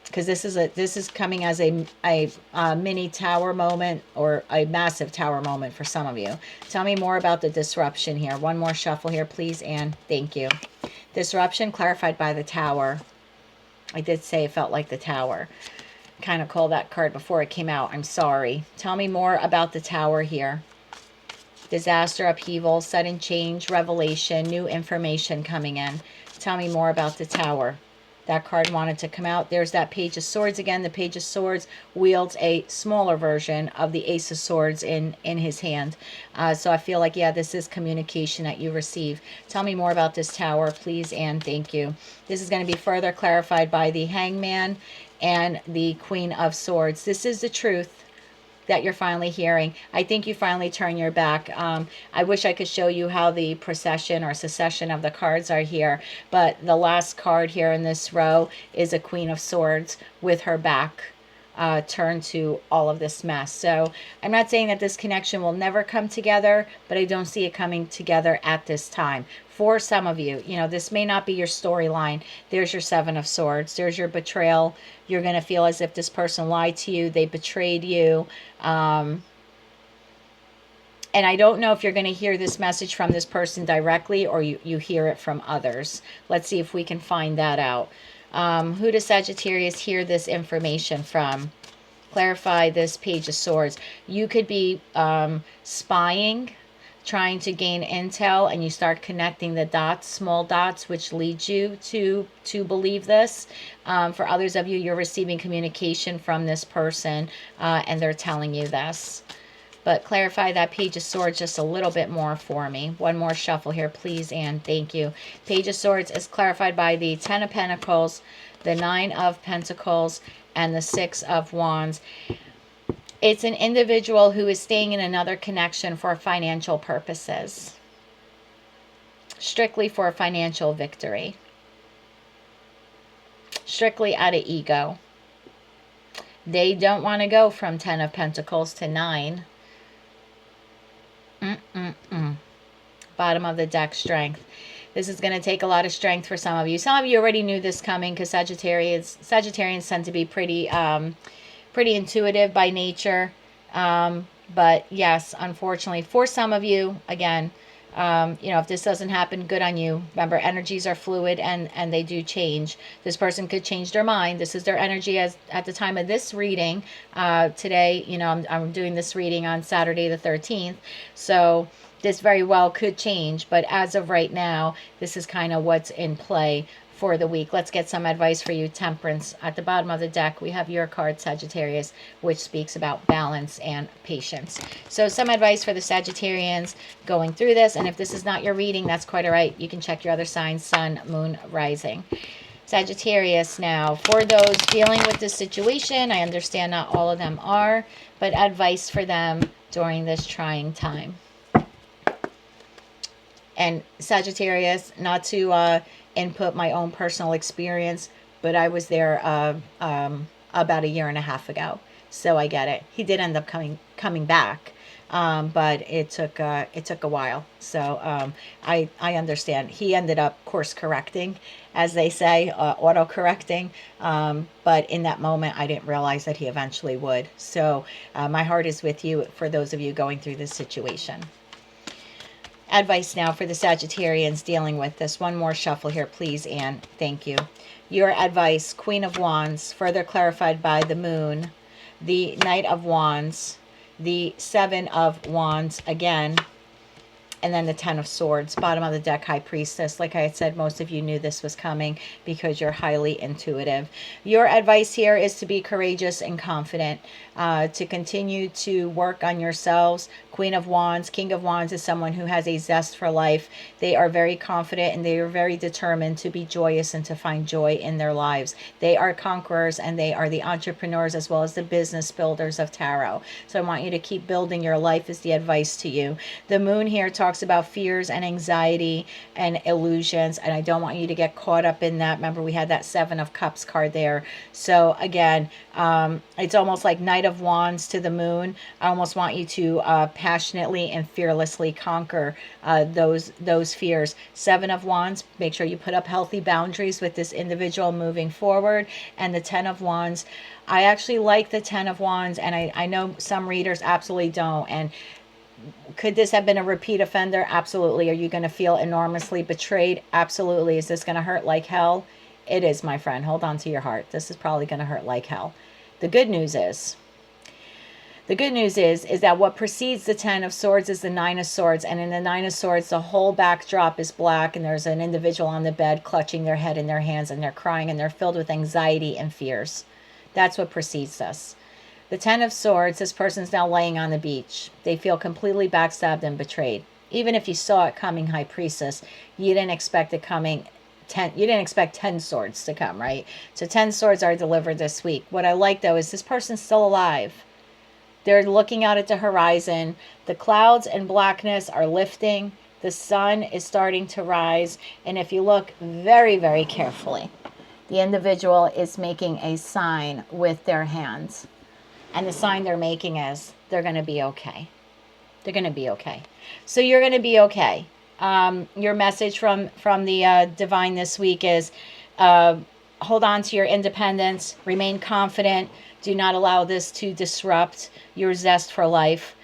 because this is coming as a mini tower moment, or a massive tower moment for some of you. Tell me more about the disruption here. One more shuffle here, please, and thank you. Disruption clarified by the Tower. I did say it felt like the Tower. Kind of called that card before it came out. I'm sorry. Tell me more about the Tower here. Disaster, upheaval, sudden change, revelation, new information coming in. Tell me more about the Tower. That card wanted to come out. There's that Page of Swords again. The Page of Swords wields a smaller version of the Ace of Swords in his hand. So I feel like, yeah, this is communication that you receive. Tell me more about this Tower, please, and thank you. This is going to be further clarified by the Hangman and the Queen of Swords. This is the truth that you're finally hearing. I think you finally turn your back. I wish I could show you how the procession or succession of the cards are here, but the last card here in this row is a Queen of Swords with her back turned to all of this mess. So I'm not saying that this connection will never come together, but I don't see it coming together at this time. For some of you, you know, this may not be your storyline. There's your Seven of Swords. There's your betrayal. You're going to feel as if this person lied to you. They betrayed you. And I don't know if you're going to hear this message from this person directly or you hear it from others. Let's see if we can find that out. Who does Sagittarius hear this information from? Clarify this Page of Swords. You could be spying, trying to gain intel, and you start connecting the dots, small dots, which leads you to believe this. For others of you, you're receiving communication from this person, and they're telling you this. But clarify that Page of Swords just a little bit more for me. One more shuffle here, please, and thank you. Page of Swords is clarified by the Ten of Pentacles, the Nine of Pentacles, and the Six of Wands. It's an individual who is staying in another connection for financial purposes. Strictly for financial victory. Strictly out of ego. They don't want to go from 10 of Pentacles to 9. Bottom of the deck, strength. This is going to take a lot of strength for some of you. Some of you already knew this coming because Sagittarians tend to be pretty intuitive by nature. But yes, unfortunately, for some of you, again, you know, if this doesn't happen, good on you. Remember, energies are fluid and they do change. This person could change their mind. This is their energy as at the time of this reading. Today, you know, I'm doing this reading on Saturday the 13th. So this very well could change. But as of right now, this is kind of what's in play for the week. Let's get some advice for you. Temperance. At the bottom of the deck, we have your card, Sagittarius, which speaks about balance and patience. So some advice for the Sagittarians going through this. And if this is not your reading, that's quite all right. You can check your other signs, sun, moon, rising. Sagittarius now, for those dealing with this situation, I understand not all of them are, but advice for them during this trying time. And Sagittarius, not to input my own personal experience, but I was there about a year and a half ago, so I get it. He did end up coming back, but it took a while. So I understand. He ended up course correcting, as they say, auto correcting. But in that moment, I didn't realize that he eventually would. So my heart is with you for those of you going through this situation. Advice now for the Sagittarians dealing with this. One more shuffle here, please, and thank you. Your advice, Queen of Wands, further clarified by the Moon, the Knight of Wands, the Seven of Wands again, and then the Ten of Swords. Bottom of the deck, High Priestess. Like I had said, most of you knew this was coming because you're highly intuitive. Your advice here is to be courageous and confident, to continue to work on yourselves. Queen of Wands, King of Wands is someone who has a zest for life. They are very confident and they are very determined to be joyous and to find joy in their lives. They are conquerors and they are the entrepreneurs as well as the business builders of tarot. So I want you to keep building your life is the advice to you. The Moon here talks about fears and anxiety and illusions, and I don't want you to get caught up in that. Remember, we had that Seven of Cups card there. So again, it's almost like Knight of Wands to the Moon. I almost want you to passionately and fearlessly conquer those fears. Seven of Wands, make sure you put up healthy boundaries with this individual moving forward. And the Ten of Wands, I actually like the Ten of Wands, and I know some readers absolutely don't. And could this have been a repeat offender? Absolutely. Are you going to feel enormously betrayed? Absolutely. Is this going to hurt like hell? It is, my friend. Hold on to your heart. This is probably going to hurt like hell. The good news is that what precedes the Ten of Swords is the Nine of Swords. And in the Nine of Swords, the whole backdrop is black. And there's an individual on the bed clutching their head in their hands. And they're crying. And they're filled with anxiety and fears. That's what precedes us. The Ten of Swords, this person's now laying on the beach. They feel completely backstabbed and betrayed. Even if you saw it coming, High Priestess, you didn't expect it coming 10, you didn't expect 10 swords to come, right? So 10 swords are delivered this week. What I like, though, is this person's still alive. They're looking out at the horizon. The clouds and blackness are lifting. The sun is starting to rise. And if you look very, very carefully, the individual is making a sign with their hands. And the sign they're making is they're going to be okay. They're going to be okay. So you're going to be okay. Your message from the divine this week is hold on to your independence. Remain confident. Do not allow this to disrupt your zest for life.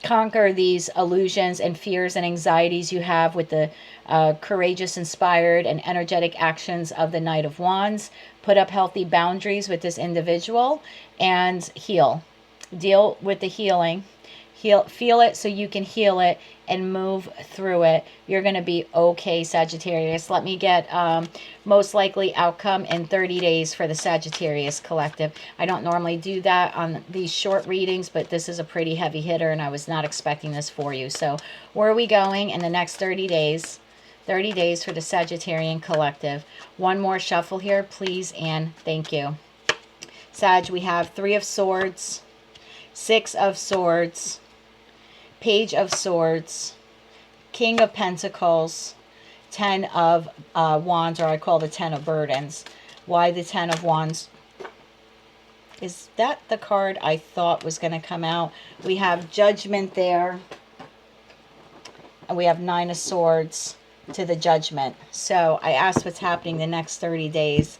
Conquer these illusions and fears and anxieties you have with the courageous, inspired, and energetic actions of the Knight of Wands. Put up healthy boundaries with this individual and heal. Deal with the healing. Feel it so you can heal it and move through it. You're going to be okay, Sagittarius. Let me get most likely outcome in 30 days for the Sagittarius collective. I don't normally do that on these short readings, but this is a pretty heavy hitter, and I was not expecting this for you. So where are we going in the next 30 days? 30 days for the Sagittarian collective. One more shuffle here, please, and thank you. Sag, we have 3 of Swords, 6 of Swords, Page of Swords, King of Pentacles, 10 of Wands, or I call the 10 of Burdens. Why the 10 of Wands? Is that the card I thought was going to come out? We have Judgment there. And we have 9 of Swords to the Judgment. So I asked what's happening the next 30 days.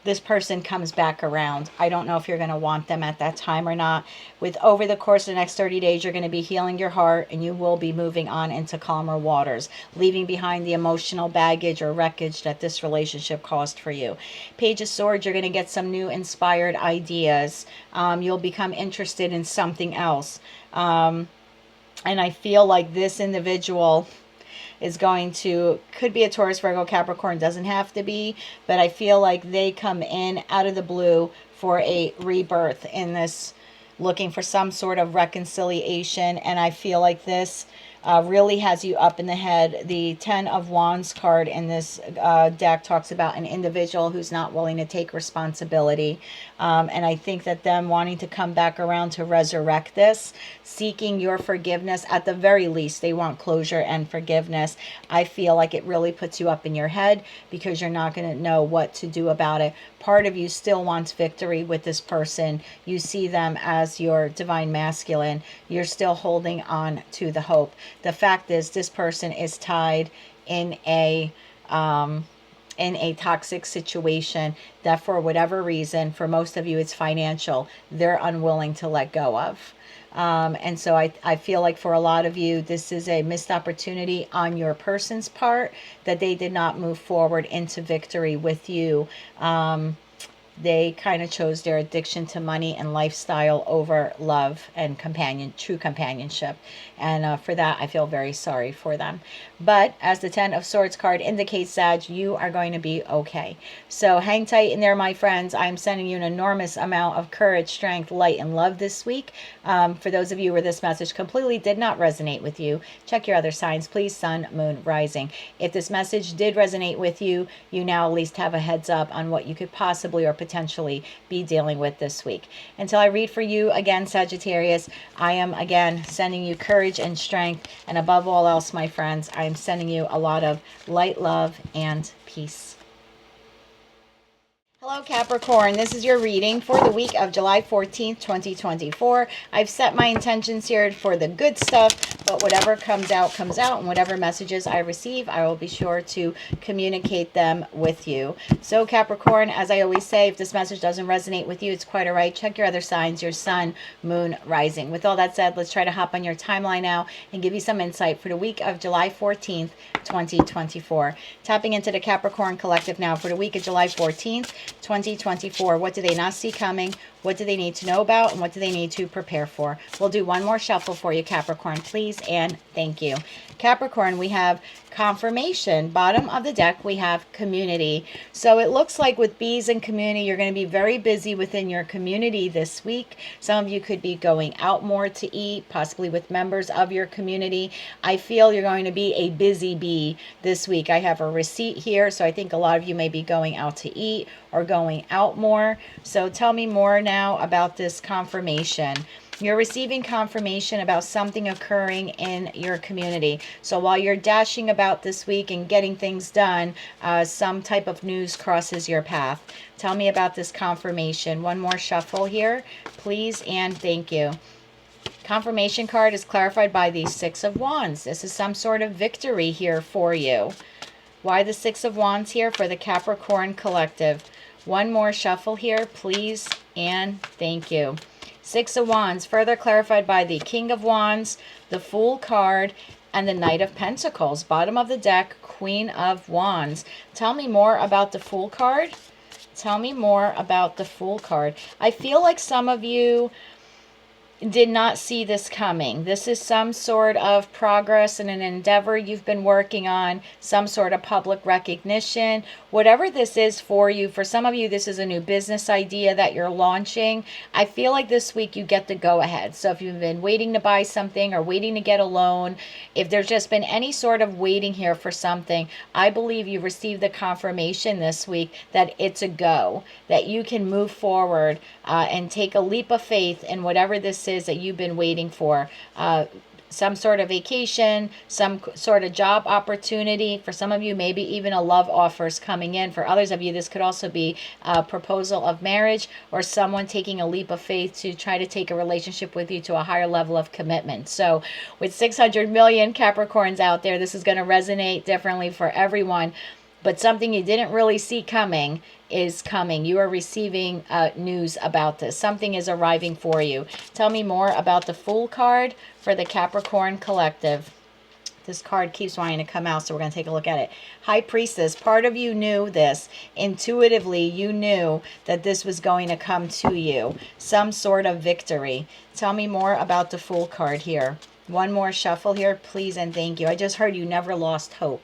This person comes back around. I don't know if you're going to want them at that time or not. With over the course of the next 30 days, you're going to be healing your heart, and you will be moving on into calmer waters, leaving behind the emotional baggage or wreckage that this relationship caused for you. Page of Swords, you're going to get some new inspired ideas. You'll become interested in something else. And I feel like this individual is going to, could be a Taurus, Virgo, Capricorn, doesn't have to be, but I feel like they come in out of the blue for a rebirth in this, looking for some sort of reconciliation. And I feel like this really has you up in the head. The 10 of Wands card in this deck talks about an individual who's not willing to take responsibility. And I think that them wanting to come back around to resurrect this, seeking your forgiveness, at the very least, they want closure and forgiveness. I feel like it really puts you up in your head because you're not going to know what to do about it. Part of you still wants victory with this person. You see them as your divine masculine. You're still holding on to the hope. The fact is, this person is tied in a toxic situation that, for whatever reason, for most of you it's financial, they're unwilling to let go of. And so I feel like for a lot of you, this is a missed opportunity on your person's part, that they did not move forward into victory with you. They kind of chose their addiction to money and lifestyle over love and true companionship. And for that, I feel very sorry for them. But as the 10 of Swords card indicates, Sag, you are going to be okay. So hang tight in there, my friends. I'm sending you an enormous amount of courage, strength, light, and love this week. For those of you where this message completely did not resonate with you, check your other signs, please. Sun, Moon, Rising. If this message did resonate with you, you now at least have a heads up on what you could possibly or potentially be dealing with this week. Until I read for you again, Sagittarius, I am again sending you courage and strength, and above all else, my friends, I am sending you a lot of light, love, and peace. Hello, Capricorn. This is your reading for the week of July 14th, 2024. I've set my intentions here for the good stuff, but whatever comes out, and whatever messages I receive, I will be sure to communicate them with you. So, Capricorn, as I always say, if this message doesn't resonate with you, it's quite all right. Check your other signs, your Sun, Moon, Rising. With all that said, let's try to hop on your timeline now and give you some insight for the week of July 14th, 2024. Tapping into the Capricorn collective now for the week of July 14th, 2024. What do they not see coming? What do they need to know about, and what do they need to prepare for? We'll do one more shuffle for you, Capricorn, please, and thank you. Capricorn, we have confirmation. Bottom of the deck, we have community. So it looks like with bees and community, you're going to be very busy within your community this week. Some of you could be going out more to eat, possibly with members of your community. I feel you're going to be a busy bee this week. I have a receipt here, so I think a lot of you may be going out to eat or going out more. So tell me more now about this confirmation. You're receiving confirmation about something occurring in your community. So while you're dashing about this week and getting things done, some type of news crosses your path. Tell me about this confirmation. One more shuffle here, please, and thank you. Confirmation card is clarified by the Six of Wands. This is some sort of victory here for you. Why the Six of Wands here for the Capricorn collective? One more shuffle here, please, and thank you. Six of Wands, further clarified by the King of Wands, the Fool card, and the Knight of Pentacles. Bottom of the deck, Queen of Wands. Tell me more about the Fool card. Tell me more about the Fool card. I feel like some of you did not see this coming. This is some sort of progress and an endeavor you've been working on, some sort of public recognition. Whatever this is for you, for some of you, this is a new business idea that you're launching. I feel like this week you get the go ahead. So if you've been waiting to buy something or waiting to get a loan, if there's just been any sort of waiting here for something, I believe you received the confirmation this week that it's a go, that you can move forward and take a leap of faith in whatever this is that you've been waiting for. Some sort of vacation, some sort of job opportunity. For some of you, maybe even a love offer is coming in. For others of you, this could also be a proposal of marriage or someone taking a leap of faith to try to take a relationship with you to a higher level of commitment. So with 600 million Capricorns out there, this is going to resonate differently for everyone. But something you didn't really see coming is coming. You are receiving news about this. Something is arriving for you. Tell me more about the Fool card for the Capricorn collective. This card keeps wanting to come out, so we're going to take a look at it. High Priestess, part of you knew this. Intuitively, you knew that this was going to come to you. Some sort of victory. Tell me more about the Fool card here. One more shuffle here, please, and thank you. I just heard you never lost hope.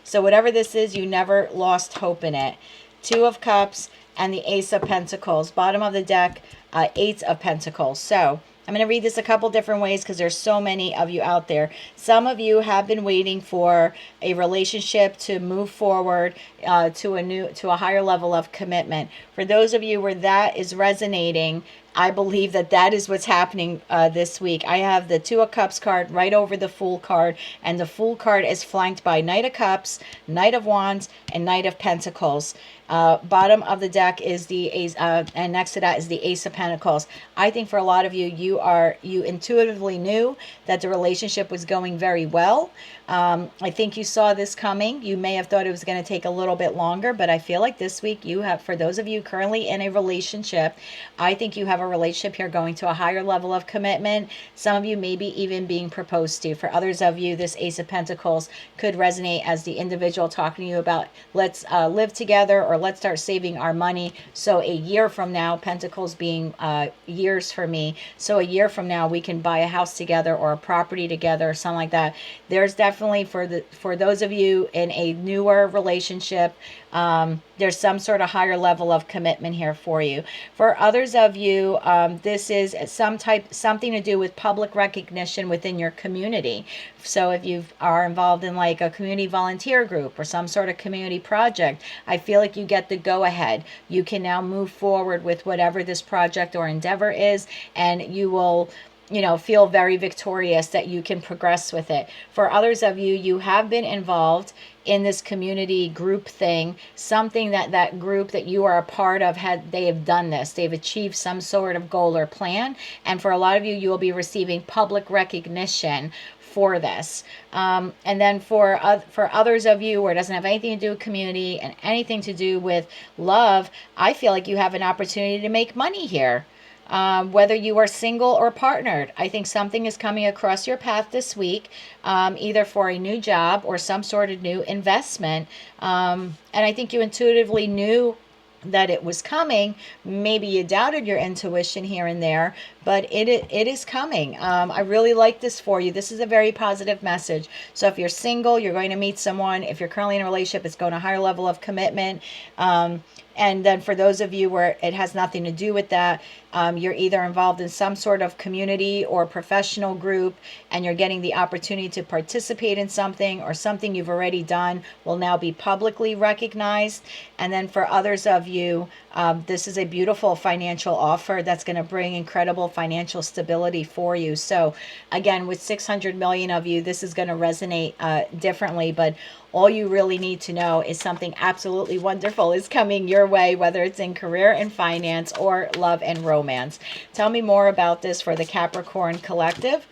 So whatever this is, you never lost hope in it. Two of Cups and the Ace of Pentacles. Bottom of the deck, Eight of Pentacles. So I'm going to read this a couple different ways because there's so many of you out there. Some of you have been waiting for a relationship to move forward to a higher level of commitment. For those of you where that is resonating, I believe that that is what's happening this week. I have the Two of Cups card right over the Fool card, and the Fool card is flanked by Knight of Cups, Knight of Wands, and Knight of Pentacles. Bottom of the deck is the Ace, and next to that is the Ace of Pentacles. I think for a lot of you, you intuitively knew that the relationship was going very well. I think you saw this coming. You may have thought it was going to take a little bit longer, but I feel like this week you have, for those of you currently in a relationship, I think you have a relationship here going to a higher level of commitment. Some of you maybe even being proposed to. For others of you, this Ace of Pentacles could resonate as the individual talking to you about let's live together, or let's start saving our money. So a year from now, Pentacles being years for me, so a year from now we can buy a house together or a property together or something like that. There's definitely for those of you in a newer relationship, there's some sort of higher level of commitment here for you. For others of you, this is something to do with public recognition within your community. So if you are involved in like a community volunteer group or some sort of community project, I feel like you get the go ahead. You can now move forward with whatever this project or endeavor is, and you will, feel very victorious that you can progress with it. For others of you, you have been involved in this community group thing, something that group that you are a part of, they have done this. They've achieved some sort of goal or plan. And for a lot of you, you will be receiving public recognition for this. And then for others of you where it doesn't have anything to do with community and anything to do with love, I feel like you have an opportunity to make money here. Whether you are single or partnered, I think something is coming across your path this week, either for a new job or some sort of new investment. And I think you intuitively knew that it was coming. Maybe you doubted your intuition here and there, but it is coming. I really like this for you. This is a very positive message. So if you're single, you're going to meet someone. If you're currently in a relationship, it's going to a higher level of commitment. And then for those of you where it has nothing to do with that, you're either involved in some sort of community or professional group, and you're getting the opportunity to participate in something, or something you've already done will now be publicly recognized. And then for others of you, this is a beautiful financial offer that's going to bring incredible financial stability for you. So again, with 600 million of you, this is going to resonate differently, but all you really need to know is something absolutely wonderful is coming your way, whether it's in career and finance or love and romance. Tell me more about this for the Capricorn collective.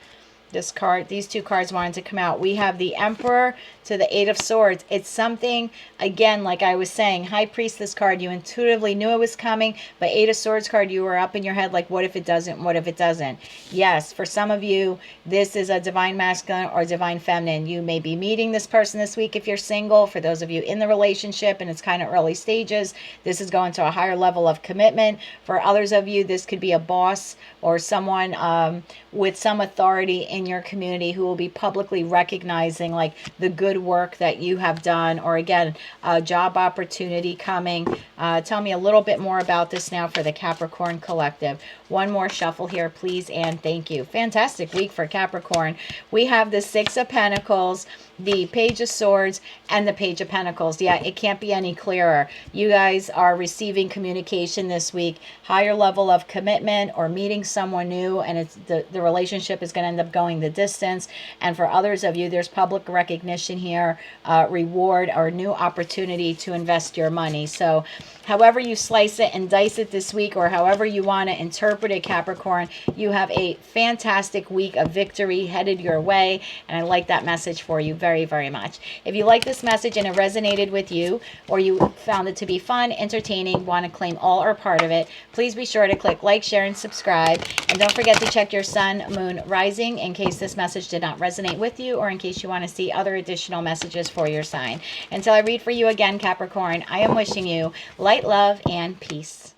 This card, these two cards wanted to come out. We have the Emperor to the Eight of Swords. It's something, again, like I was saying, High Priestess card, you intuitively knew it was coming, but Eight of Swords card, you were up in your head like, what if it doesn't? What if it doesn't? Yes, for some of you, this is a divine masculine or divine feminine. You may be meeting this person this week if you're single. For those of you in the relationship and it's kind of early stages, this is going to a higher level of commitment. For others of you, this could be a boss or someone with some authority in your community who will be publicly recognizing like the good work that you have done, or again, a job opportunity coming. Tell me a little bit more about this now for the Capricorn collective. One more shuffle here, please, and thank you. Fantastic week for Capricorn. We have the Six of Pentacles, the Page of Swords, and the Page of Pentacles. Yeah, it can't be any clearer. You guys are receiving communication this week, higher level of commitment or meeting someone new, and it's the relationship is going to end up going the distance. And for others of you, there's public recognition here, reward, or new opportunity to invest your money. So however you slice it and dice it this week, or however you want to interpret it, Capricorn, you have a fantastic week of victory headed your way. And I like that message for you very, very much. If you like this message and it resonated with you, or you found it to be fun, entertaining, want to claim all or part of it, please be sure to click like, share, and subscribe. And don't forget to check your sun, moon, rising in case this message did not resonate with you, or in case you want to see other additional messages for your sign. Until I read for you again, Capricorn, I am wishing you light, love, and peace.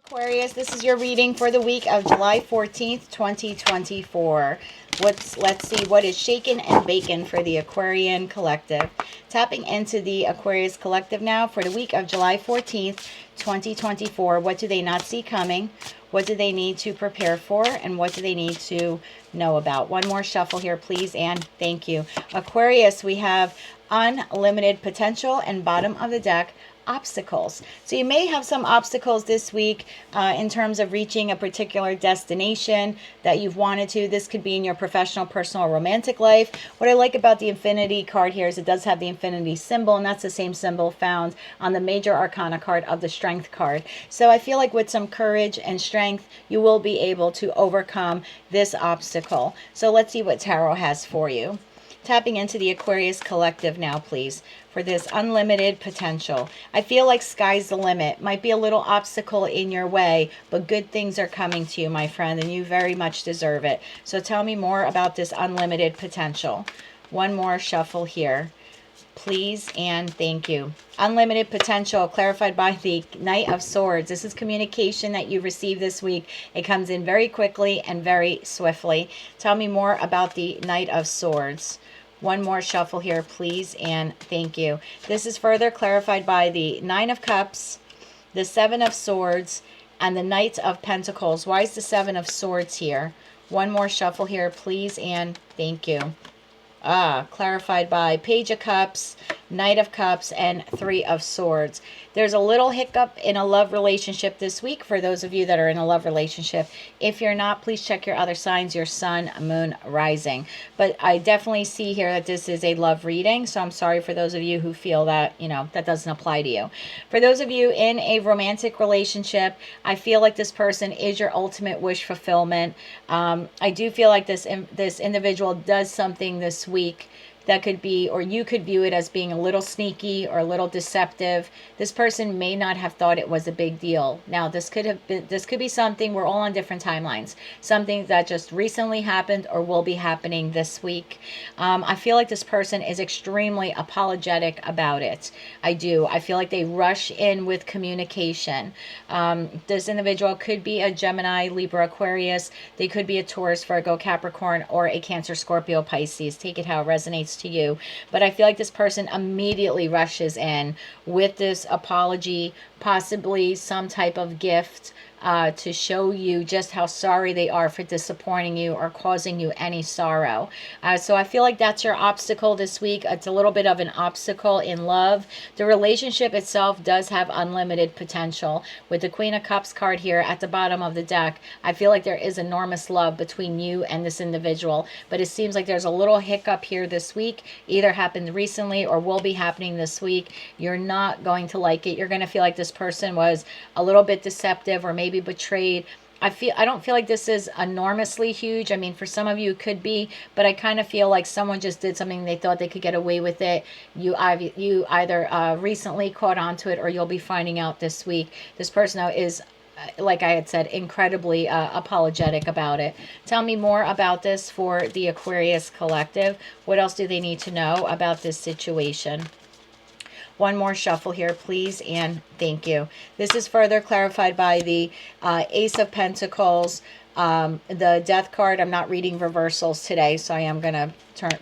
Aquarius, this is your reading for the week of July 14th, 2024. Let's see what is shaken and bacon for the Aquarian collective. Tapping into the Aquarius collective now for the week of July 14th, 2024. What do they not see coming? What do they need to prepare for? And what do they need to know about? One more shuffle here, please, and thank you. Aquarius, we have unlimited potential, and bottom of the deck, obstacles. So you may have some obstacles this week in terms of reaching a particular destination that you've wanted to. This could be in your professional, personal, or romantic life. What I like about the infinity card here is it does have the infinity symbol, and that's the same symbol found on the major arcana card of the strength card. So I feel like with some courage and strength, you will be able to overcome this obstacle. So let's see what Tarot has for you. Tapping into the Aquarius collective now, please, for this unlimited potential. I feel like sky's the limit. Might be a little obstacle in your way, but good things are coming to you, my friend, and you very much deserve it. So tell me more about this unlimited potential. One more shuffle here, please, and thank you. Unlimited potential clarified by the Knight of Swords. This is communication that you received this week. It comes in very quickly and very swiftly. Tell me more about the Knight of Swords. One more shuffle here, please, and thank you. This is further clarified by the Nine of Cups, the Seven of Swords, and the Knight of Pentacles. Why is the Seven of Swords here? One more shuffle here, please, and thank you. Clarified by Page of Cups, Knight of Cups, and Three of Swords. There's a little hiccup in a love relationship this week for those of you that are in a love relationship. If you're not, please check your other signs, your sun, moon, rising. But I definitely see here that this is a love reading, so I'm sorry for those of you who feel that, you know, that doesn't apply to you. For those of you in a romantic relationship, I feel like this person is your ultimate wish fulfillment. I do feel like this individual does something this week that could be, or you could view it as being a little sneaky or a little deceptive. This person may not have thought it was a big deal. Now, this could be something, we're all on different timelines, something that just recently happened or will be happening this week. I feel like this person is extremely apologetic about it. I do. I feel like they rush in with communication. This individual could be a Gemini, Libra, Aquarius. They could be a Taurus, Virgo, Capricorn, or a Cancer, Scorpio, Pisces. Take it how it resonates to you. But I feel like this person immediately rushes in with this apology, possibly some type of gift, to show you just how sorry they are for disappointing you or causing you any sorrow. So I feel like that's your obstacle this week. It's a little bit of an obstacle in love. The relationship itself does have unlimited potential. With the Queen of Cups card here at the bottom of the deck, I feel like there is enormous love between you and this individual. But it seems like there's a little hiccup here this week. Either happened recently or will be happening this week. You're not going to like it. You're going to feel like this person was a little bit deceptive or maybe betrayed. I don't feel like this is enormously huge. I mean, for some of you it could be, but I kind of feel like someone just did something they thought they could get away with it. You either recently caught onto it or you'll be finding out this week. This person now is, like I had said, incredibly apologetic about it. Tell me more about this for the Aquarius collective. What else do they need to know about this situation? One more shuffle here, please, and thank you. This is further clarified by the Ace of Pentacles, the Death card. I'm not reading reversals today, so I am going to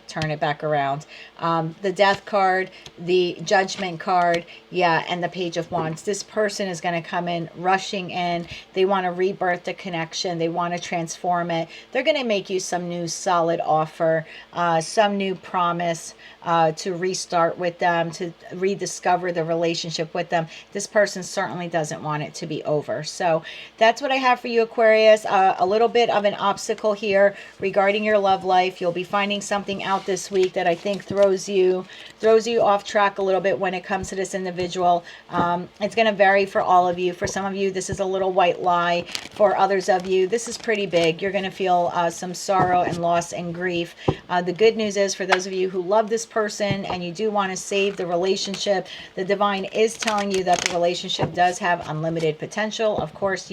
turn it back around. The Death card, the Judgment card, yeah, and the Page of Wands. This person is going to come in, rushing in. They want to rebirth the connection. They want to transform it. They're going to make you some new solid offer, some new promise to restart with them, to rediscover the relationship with them. This person certainly doesn't want it to be over. So that's what I have for you, Aquarius. A little bit of an obstacle here regarding your love life. You'll be finding something out this week that I think throws you off track a little bit when it comes to this individual. It's going to vary for all of you. For some of you, this is a little white lie. For others of you, this is pretty big. You're going to feel some sorrow and loss and grief. The good news is, for those of you who love this person and you do want to save the relationship, the divine is telling you that the relationship does have unlimited potential. Of course,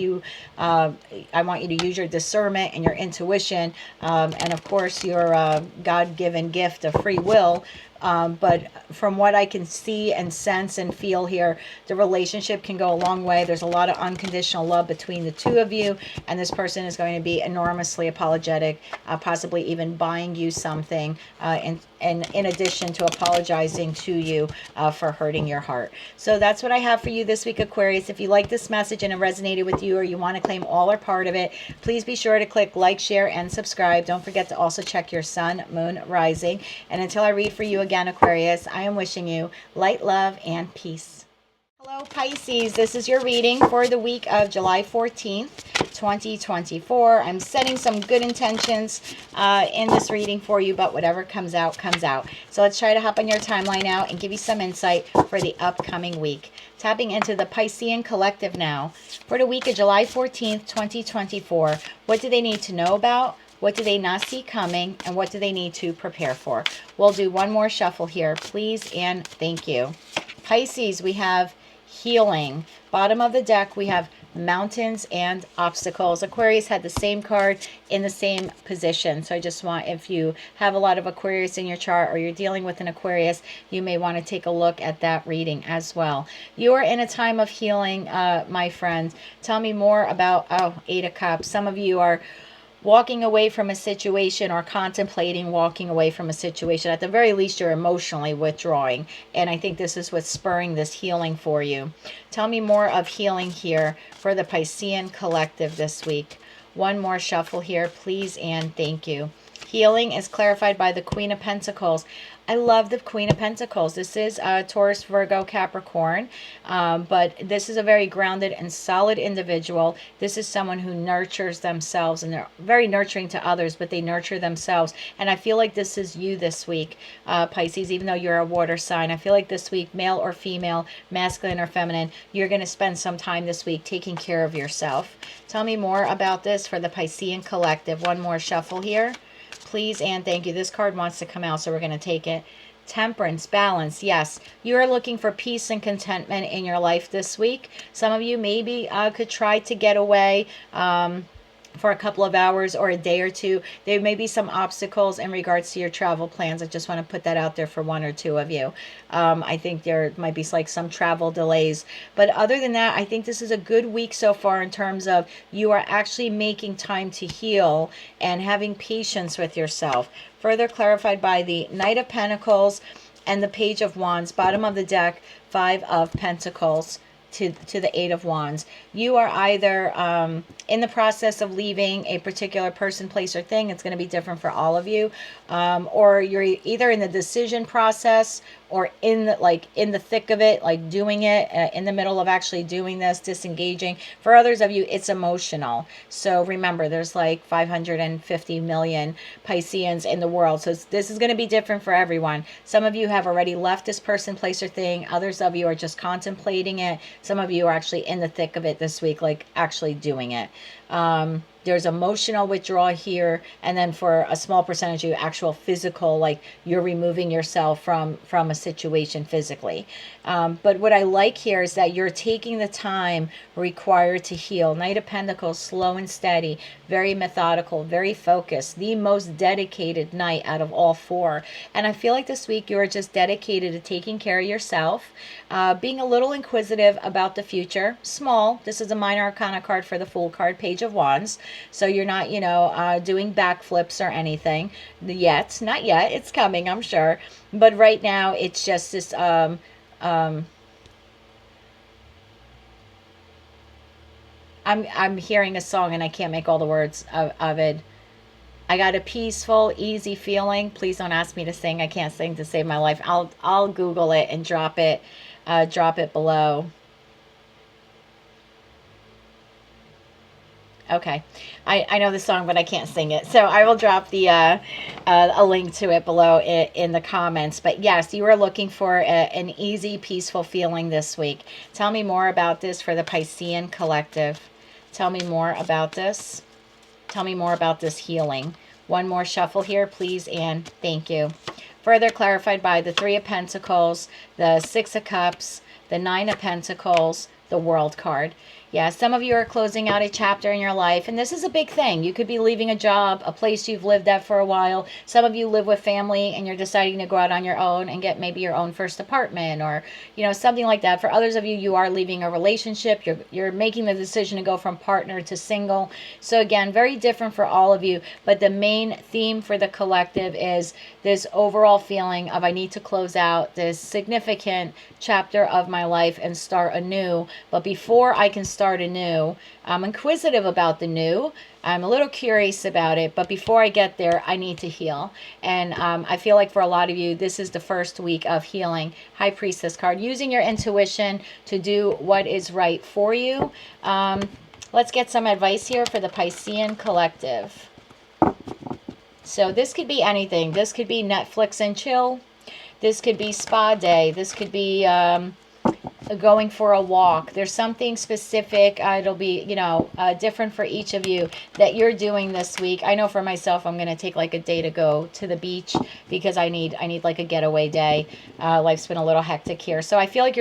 I want you to use your discernment and your intuition, and of course your God-given gift of free will. But from what I can see and sense and feel here, the relationship can go a long way. There's a lot of unconditional love between the two of you, and this person is going to be enormously apologetic, possibly even buying you something, and in addition to apologizing to you for hurting your heart. So that's what I have for you this week, Aquarius. If you like this message and it resonated with you, or you want to claim all or part of it, please be sure to click like, share, and subscribe. Don't forget to also check your sun, moon, rising. And until I read for you again, Aquarius, I am wishing you light, love, and peace. Hello, Pisces. This is your reading for the week of July 14th, 2024. I'm setting some good intentions in this reading for you, but whatever comes out, comes out. So let's try to hop on your timeline now and give you some insight for the upcoming week. Tapping into the Piscean collective now. For the week of July 14th, 2024, what do they need to know about? What do they not see coming? And what do they need to prepare for? We'll do one more shuffle here, please, and thank you. Pisces, we have healing. Bottom of the deck, we have mountains and obstacles. Aquarius had the same card in the same position. So I just want, if you have a lot of Aquarius in your chart or you're dealing with an Aquarius, you may want to take a look at that reading as well. You are in a time of healing, my friend. Tell me more about, Eight of Cups. Some of you are walking away from a situation or contemplating walking away from a situation. At the very least, you're emotionally withdrawing. And I think this is what's spurring this healing for you. Tell me more of healing here for the Piscean collective this week. One more shuffle here, please, and thank you. Healing is clarified by the Queen of Pentacles. I love the Queen of Pentacles. This is Taurus, Virgo, Capricorn, but this is a very grounded and solid individual. This is someone who nurtures themselves, and they're very nurturing to others, but they nurture themselves. And I feel like this is you this week, Pisces, even though you're a water sign. I feel like this week, male or female, masculine or feminine, you're going to spend some time this week taking care of yourself. Tell me more about this for the Piscean collective. One more shuffle here, please and thank you. This card wants to come out, so we're going to take it. Temperance, balance. Yes, you are looking for peace and contentment in your life this week. Some of you maybe could try to get away for a couple of hours or a day or two. There may be some obstacles in regards to your travel plans. I just want to put that out there for one or two of you. I think there might be like some travel delays. But other than that, I think this is a good week so far in terms of you are actually making time to heal and having patience with yourself. Further clarified by the Knight of Pentacles and the Page of Wands. Bottom of the deck, Five of Pentacles to the Eight of Wands. You are either in the process of leaving a particular person, place, or thing. It's going to be different for all of you. Or you're either in the decision process or in the thick of it, like doing it, in the middle of actually doing this, disengaging. For others of you, it's emotional. So remember, there's like 550 million Pisceans in the world. So this is going to be different for everyone. Some of you have already left this person, place, or thing. Others of you are just contemplating it. Some of you are actually in the thick of it this week, like actually doing it. There's emotional withdrawal here, and then for a small percentage of you, actual physical, like you're removing yourself from a situation physically. But what I like here is that you're taking the time required to heal. Knight of Pentacles, slow and steady, very methodical, very focused, the most dedicated knight out of all four. And I feel like this week you are just dedicated to taking care of yourself, being a little inquisitive about the future. Small, this is a minor arcana card for the Fool card, Page of Wands. So you're not, doing backflips or anything yet. Not yet. It's coming, I'm sure. But right now, it's just this, I'm hearing a song and I can't make all the words of it. I got a peaceful, easy feeling. Please don't ask me to sing. I can't sing to save my life. I'll Google it and drop it below. Okay, I know the song, but I can't sing it. So I will drop the a link to it below in the comments. But yes, you are looking for an easy, peaceful feeling this week. Tell me more about this for the Piscean collective. Tell me more about this. Tell me more about this healing. One more shuffle here, please, and thank you. Further clarified by the Three of Pentacles, the Six of Cups, the Nine of Pentacles, the World card. Yeah, some of you are closing out a chapter in your life, and this is a big thing. You could be leaving a job, a place you've lived at for a while. Some of you live with family, and you're deciding to go out on your own and get maybe your own first apartment or, something like that. For others of you, you are leaving a relationship. You're making the decision to go from partner to single. So again, very different for all of you, but the main theme for the collective is this overall feeling of I need to close out this significant chapter of my life and start anew. But before I can start anew, I'm inquisitive about the new. I'm a little curious about it, but before I get there, I need to heal. And I feel like for a lot of you, this is the first week of healing. High Priestess card, using your intuition to do what is right for you. Let's get some advice here for the Piscean collective. So this could be anything. This could be Netflix and chill. This could be spa day. This could be going for a walk. There's something specific. It'll be, different for each of you that you're doing this week. I know for myself, I'm going to take like a day to go to the beach because I need like a getaway day. Life's been a little hectic here. So I feel like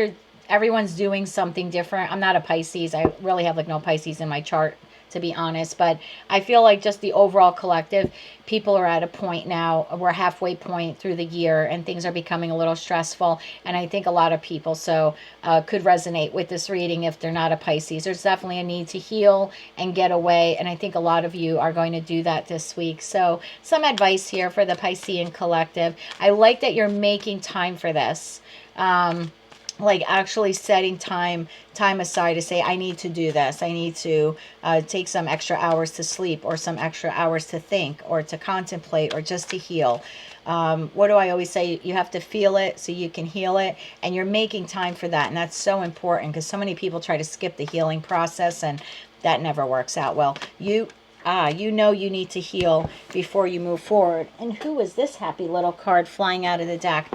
everyone's doing something different. I'm not a Pisces. I really have like no Pisces in my chart, to be honest, but I feel like just the overall collective, people are at a point now, we're halfway point through the year and things are becoming a little stressful, and I think a lot of people could resonate with this reading if they're not a Pisces. There's definitely a need to heal and get away, and I think a lot of you are going to do that this week. So some advice here for the Piscean collective. I like that you're making time for this. Like actually setting time aside to say, I need to do this. I need to take some extra hours to sleep or some extra hours to think or to contemplate or just to heal. What do I always say? You have to feel it so you can heal it, and you're making time for that. And that's so important because so many people try to skip the healing process, and that never works out well. You need to heal before you move forward. And who is this happy little card flying out of the deck?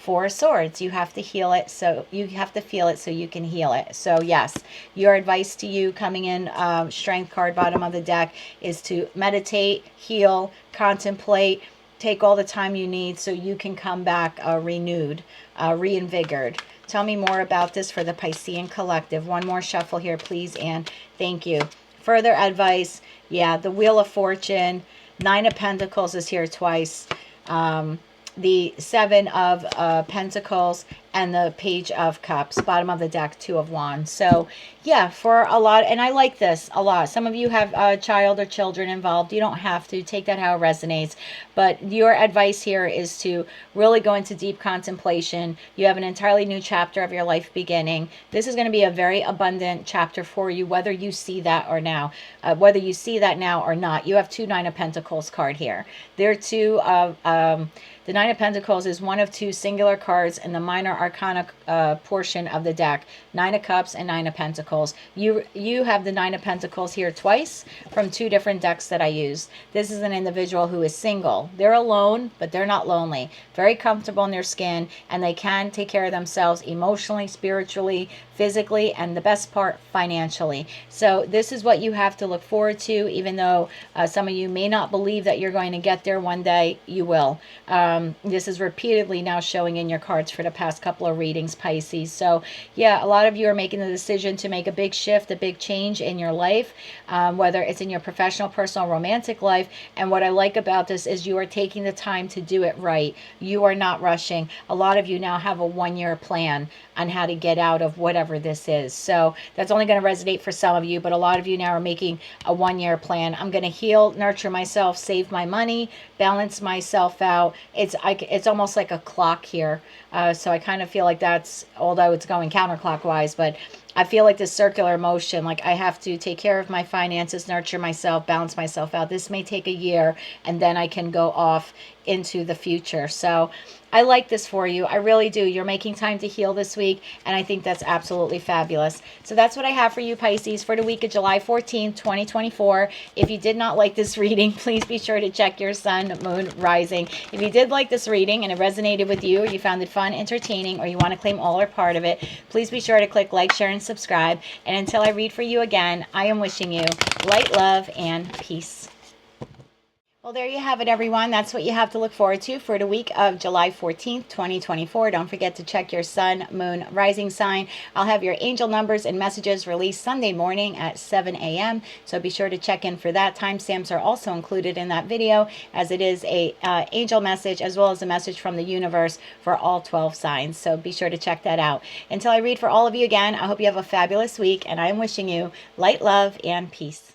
Four of Swords. You have to heal it, so you have to feel it so you can heal it. So yes, your advice to you coming in, Strength card, bottom of the deck, is to meditate, heal, contemplate, take all the time you need so you can come back renewed, reinvigorated. Tell me more about this for the Piscean collective. One more shuffle here, please, and thank you. Further advice, yeah, the Wheel of Fortune, Nine of Pentacles is here twice. The Seven of Pentacles and the Page of Cups. Bottom of the deck, Two of Wands. So yeah, for a lot, and I like this a lot. Some of you have a child or children involved. You don't have to. Take that how it resonates. But your advice here is to really go into deep contemplation. You have an entirely new chapter of your life beginning. This is going to be a very abundant chapter for you, whether you see that or now. Whether you see that now or not. You have two Nine of Pentacles card here. There are two of... the Nine of Pentacles is one of two singular cards in the minor arcana portion of the deck. Nine of Cups and Nine of Pentacles. You have the Nine of Pentacles here twice from two different decks that I use. This is an individual who is single. They're alone, but they're not lonely. Very comfortable in their skin, and they can take care of themselves emotionally, spiritually, physically, and the best part, financially. So this is what you have to look forward to, even though some of you may not believe that you're going to get there one day. You will. This is repeatedly now showing in your cards for the past couple of readings, Pisces. So yeah, a lot of you are making the decision to make a big shift, a big change in your life, whether it's in your professional, personal, romantic life. And what I like about this is you are taking the time to do it right. You are not rushing. A lot of you now have a one-year plan on how to get out of whatever this is. So that's only going to resonate for some of you, but a lot of you now are making a one-year plan. I'm going to heal, nurture myself, save my money, balance myself out. It's almost like a clock here. So I kind of feel like that's, although it's going counterclockwise, but I feel like this circular motion, like I have to take care of my finances, nurture myself, balance myself out. This may take a year, and then I can go off into the future. So I like this for you. I really do. You're making time to heal this week, and I think that's absolutely fabulous. So that's what I have for you, Pisces, for the week of July 14th, 2024. If you did not like this reading, please be sure to check your sun, moon, rising. If you did like this reading and it resonated with you, or you found it fun, entertaining, or you want to claim all or part of it, please be sure to click like, share, and subscribe. And until I read for you again, I am wishing you light, love, and peace. Well, there you have it, everyone. That's what you have to look forward to for the week of July 14th, 2024. Don't forget to check your sun, moon, rising sign. I'll have your angel numbers and messages released Sunday morning at 7 a.m. So be sure to check in for that. Timestamps are also included in that video, as it is a angel message as well as a message from the universe for all 12 signs. So be sure to check that out. Until I read for all of you again, I hope you have a fabulous week, and I am wishing you light, love, and peace.